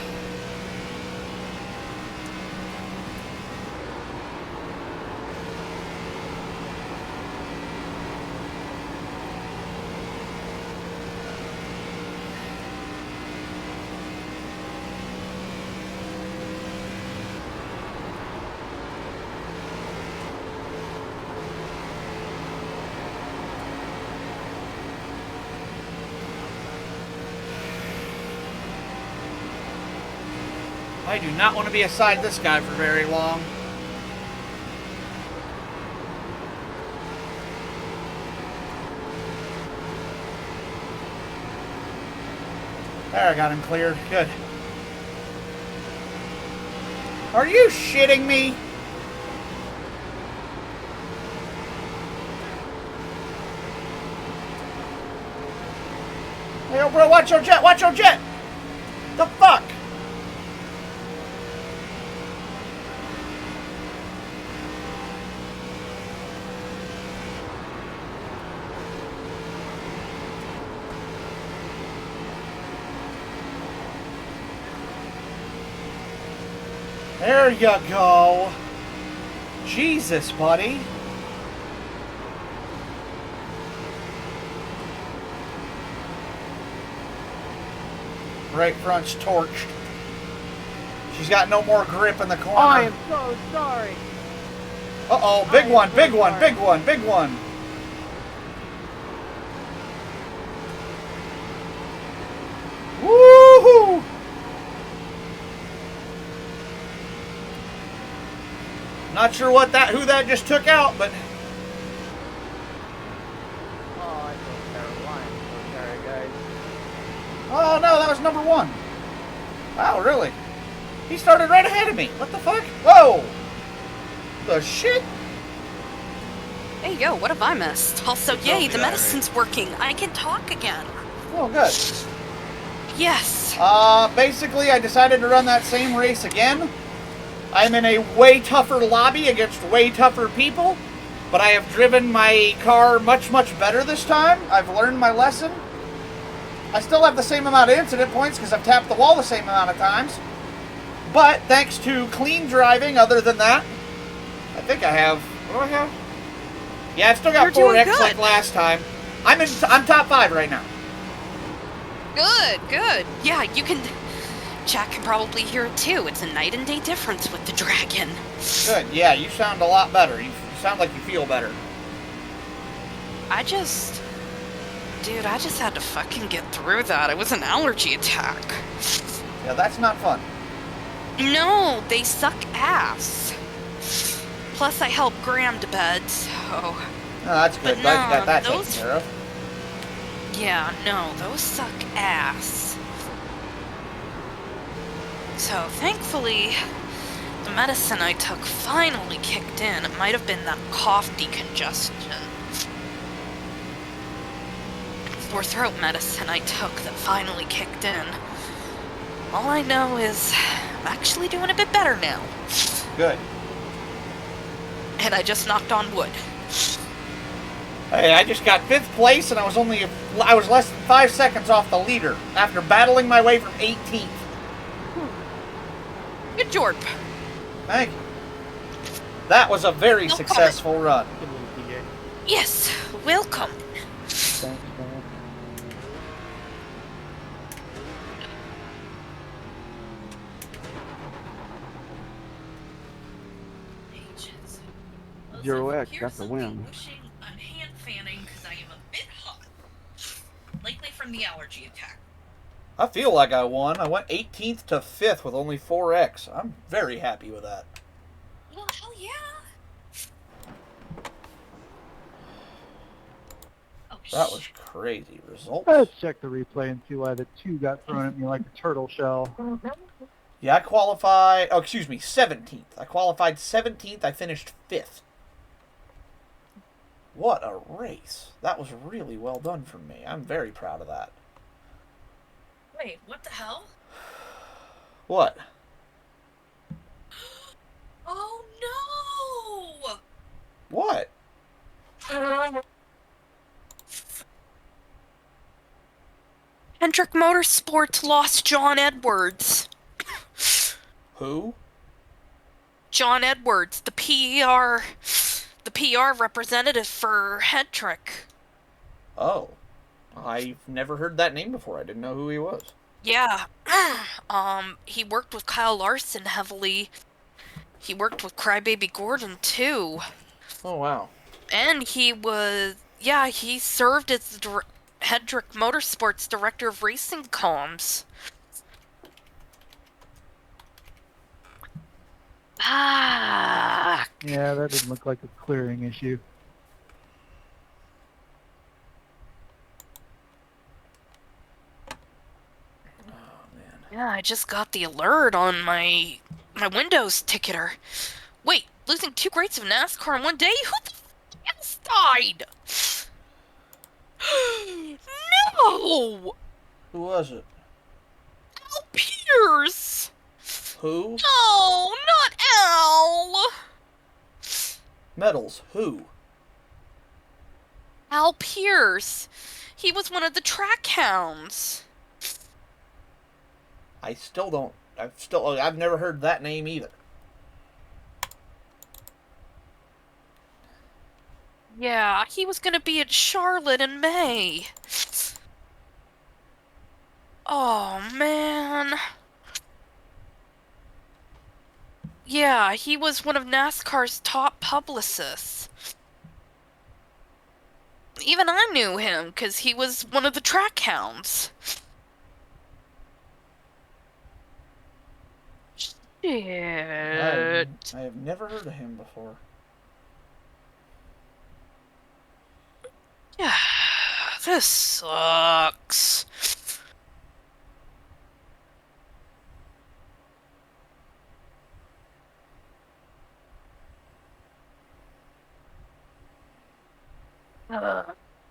I do not want to be aside this guy for very long. There, I got him cleared. Good. Are you shitting me? Hey, yo, bro, watch your jet! Watch your jet! The fuck? There you go. Jesus, buddy. Right front's torched. She's got no more grip in the corner. I am so sorry. Uh-oh, big one, big one, big one, big one. Woohoo! Not sure who that just took out, but Oh, I feel terrible. I am so sorry, guys. oh no, that was number one. Wow, really? He started right ahead of me. What the fuck? Whoa! The shit? Hey, yo, what have I missed? Also, yay, the medicine's working. I can talk again. Oh, good. Yes. Basically, I decided to run that same race again. I'm in a way tougher lobby against way tougher people, but I have driven my car much, much better this time. I've learned my lesson. I still have the same amount of incident points because I've tapped the wall the same amount of times. But thanks to clean driving, other than that, I think I have... What do I have? Yeah, I've still got 4X like last time. I'm top 5 right now. Good, good. Yeah, you can... Jack can probably hear it too. It's a night and day difference with the dragon. Good, yeah, you sound a lot better. You sound like you feel better. Dude, I just had to fucking get through that. It was an allergy attack. Yeah, that's not fun. No, they suck ass. Plus, I helped Graham to bed, so... Oh, that's good. But Glad you got that those... taken care of. Yeah, no, those suck ass. So, thankfully, the medicine I took finally kicked in. It might have been that cough decongestion. Sore throat medicine I took that finally kicked in. All I know is I'm actually doing a bit better now. Good. And I just knocked on wood. Hey, I just got 5th place, and I was less than 5 seconds off the leader after battling my way from 18th. Good job. Thank you. That was a very successful run. Yes, welcome. Thanks, man. Zero X. Here's That's a something win. wishing I'm hand fanning because I am a bit hot. Likely from the allergy attack. I feel like I won. I went 18th to 5th with only 4x. I'm very happy with that. Well, hell yeah. Oh, That was crazy. Results? Let's check the replay and see why the 2 got thrown at me like a turtle shell. Yeah, I qualified... Oh, excuse me, 17th. I qualified 17th. I finished 5th. What a race. That was really well done from me. I'm very proud of that. Wait, what the hell? What? Oh no! What? Hendrick Motorsports lost John Edwards. Who? John Edwards, the PR representative for Hendrick. Oh. I've never heard that name before. I didn't know who he was. Yeah. He worked with Kyle Larson heavily. He worked with Crybaby Gordon too. Oh, wow. And he served as the Hendrick Motorsports Director of Racing Comms. Ah. Yeah, that didn't look like a clearing issue. Yeah, I just got the alert on my Windows ticketer. Wait, losing 2 greats of NASCAR in one day? Who the f else died? No! Who was it? Al Pierce! Who? No, not Al! Medals. Who? Al Pierce. He was one of the track hounds. I've never heard that name either. Yeah, he was gonna be at Charlotte in May. Oh, man. Yeah, he was one of NASCAR's top publicists. Even I knew him, because he was one of the track hounds. Shit. I have never heard of him before. Yeah, this sucks.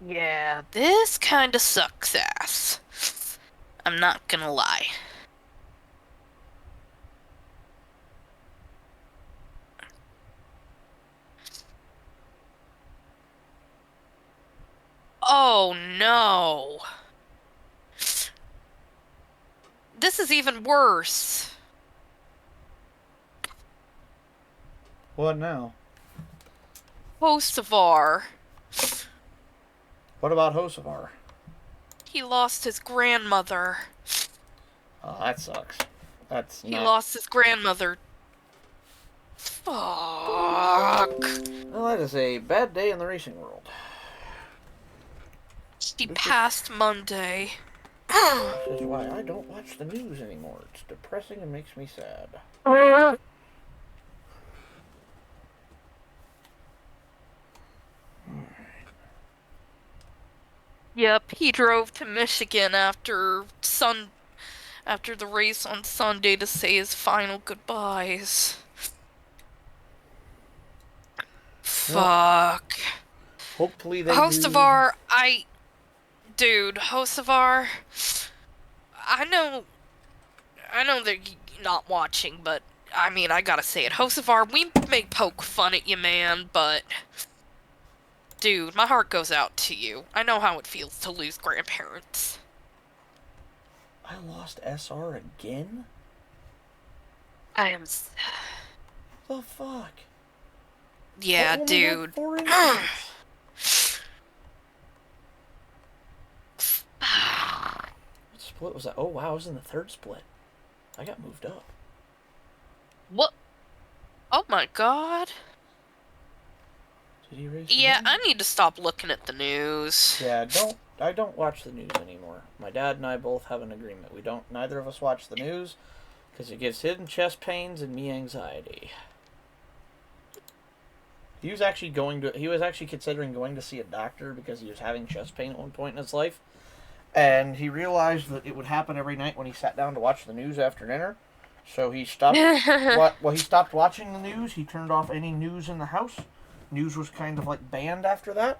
Yeah, this kinda sucks ass. I'm not gonna lie. Oh no. This is even worse. What now? Hocevar. What about Hocevar? He lost his grandmother. Oh, that sucks. He lost his grandmother. Fuck. Well, that is a bad day in the racing world. She passed Monday. This is why I don't watch the news anymore. It's depressing and makes me sad. Yep, he drove to Michigan after the race on Sunday to say his final goodbyes. Fuck. Hopefully they Hocevar, Hocevar, I know that you're not watching, but I mean, I gotta say it. Hocevar, we may poke fun at you, man, but dude, my heart goes out to you. I know how it feels to lose grandparents. I lost SR again? I am... The fuck? Yeah, dude. What split was that? Oh wow, I was in the 3rd split. I got moved up. What? Oh my god. Did he race? Yeah, again? I need to stop looking at the news. Yeah, I don't watch the news anymore. My dad and I both have an agreement. Neither of us watch the news because it gives him chest pains and me anxiety. He was actually considering going to see a doctor because he was having chest pain at one point in his life. And he realized that it would happen every night when he sat down to watch the news after dinner. So he stopped he stopped watching the news. He turned off any news in the house. News was kind of like banned after that.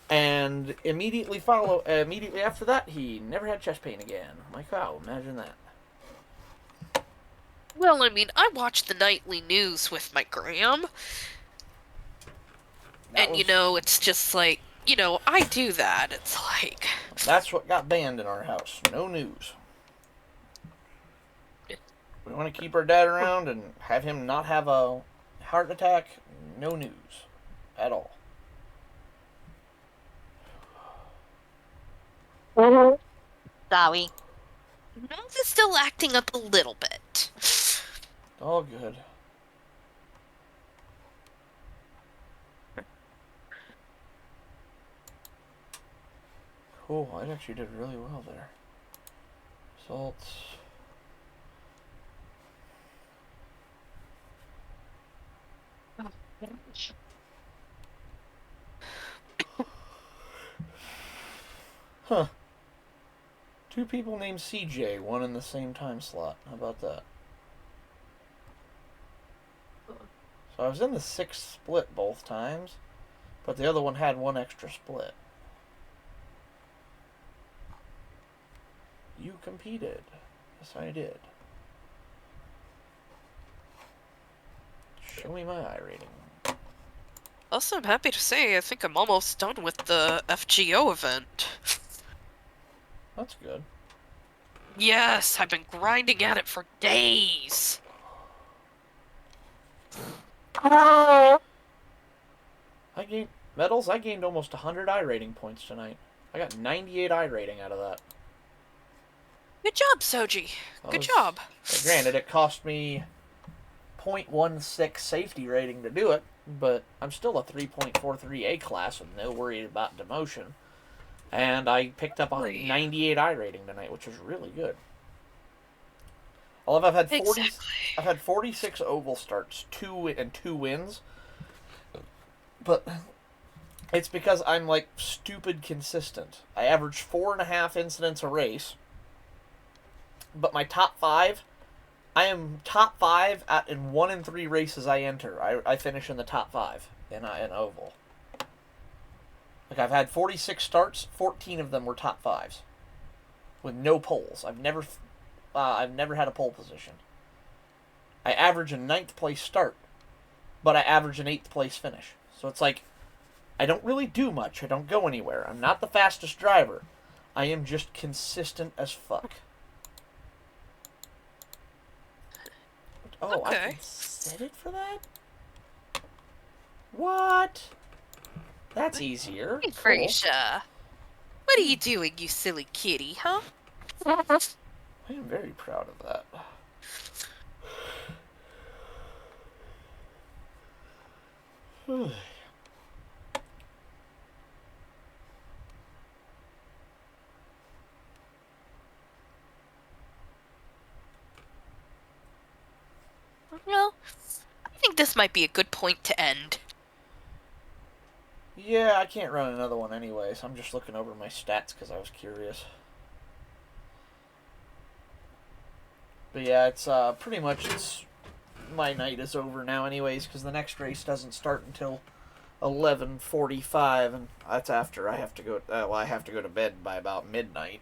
And immediately after that, he never had chest pain again. I'm like, wow, imagine that. Well, I mean, I watch the nightly news with my gram. You know, it's just like, you know, I do that. It's like... That's what got banned in our house. No news. We want to keep our dad around and have him not have a heart attack. No news. At all. Sorry. Nose is still acting up a little bit. All good. Cool, I actually did really well there. Results. Huh. 2 people named CJ, one in the same time slot. How about that? So I was in the 6th split both times, but the other one had 1 extra split. You competed. Yes, I did. Show me my I rating. Also, I'm happy to say I think I'm almost done with the FGO event. That's good. Yes, I've been grinding at it for days. I gained almost 100 I rating points tonight. I got 98 I rating out of that. Good job, Soji. Good job. Well, granted, it cost me 0.16 safety rating to do it, but I'm still a 3.43 A class with no worry about demotion. And I picked up a 98 I rating tonight, which was really good. I've had 46 oval starts, 2 wins. But it's because I'm like stupid consistent. I average 4.5 incidents a race. But my top 5, I am top 5 in 1 in 3 races I enter. I finish in the top 5 in oval. Like, I've had 46 starts, 14 of them were top 5s. With no poles. I've never had a pole position. I average a 9th place start, but I average an 8th place finish. So it's like, I don't really do much. I don't go anywhere. I'm not the fastest driver. I am just consistent as fuck. Oh, okay. I can set it for that? What? That's easier. Hey, Frasier. What are you doing, you silly kitty, huh? I am very proud of that. Well, I think this might be a good point to end. Yeah, I can't run another one anyway, so I'm just looking over my stats because I was curious. But yeah, it's pretty much my night is over now anyways, because the next race doesn't start until 11:45, and that's after I have to go. I have to go to bed by about midnight.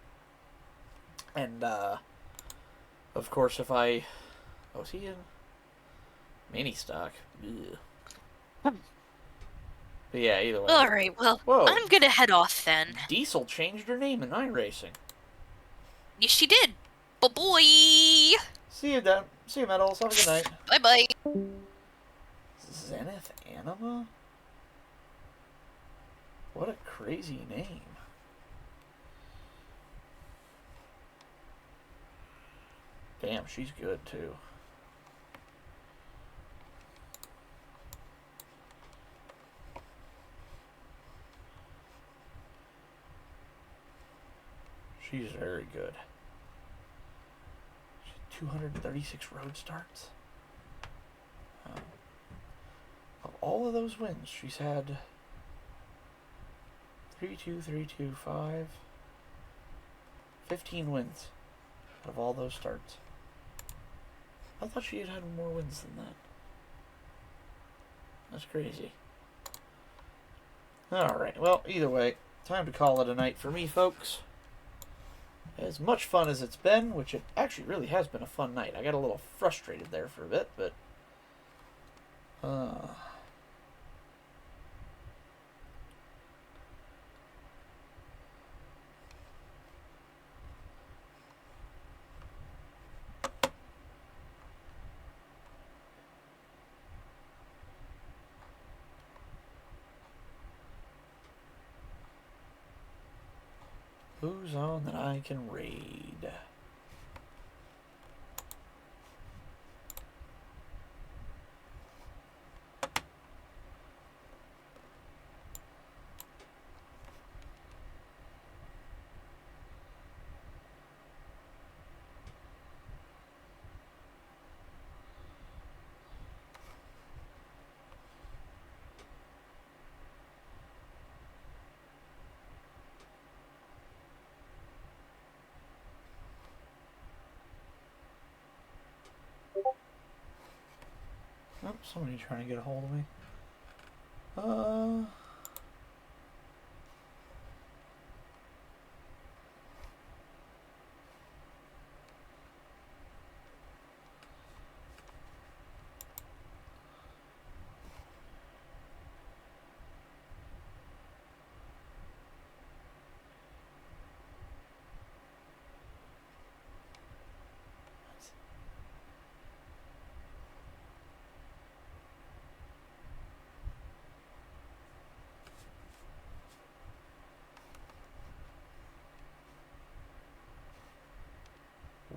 And of course, if I was he in mini stock? Ugh. But yeah, either way. Alright, well, Whoa. I'm gonna head off then. Diesel changed her name in iRacing. Yes, she did. Bye-bye! See you, Dan. See you, Metals. Have a good night. Bye-bye. Zenith Anima? What a crazy name. Damn, she's good, too. She's very good. 236 road starts. Of all of those wins, she's had 15 wins out of all those starts. I thought she had had more wins than that. That's crazy. Alright, well, either way, time to call it a night for me, folks. As much fun as it's been, which it actually really has been a fun night. I got a little frustrated there for a bit, but... who's on that I can raid? Oh, somebody trying to get a hold of me.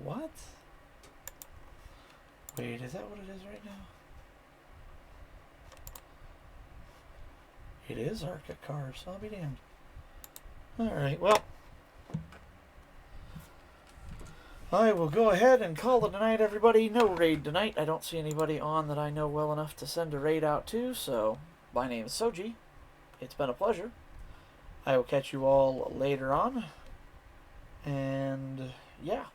What? Wait, is that what it is right now? It is Arca Cars, I'll be damned. Alright, well. I will go ahead and call it a night, everybody. No raid tonight. I don't see anybody on that I know well enough to send a raid out to, so my name is Soji. It's been a pleasure. I will catch you all later on. And yeah.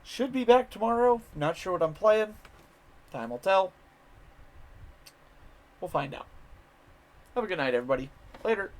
Should be back tomorrow. Not sure what I'm playing. Time will tell. We'll find out. Have a good night, everybody. Later.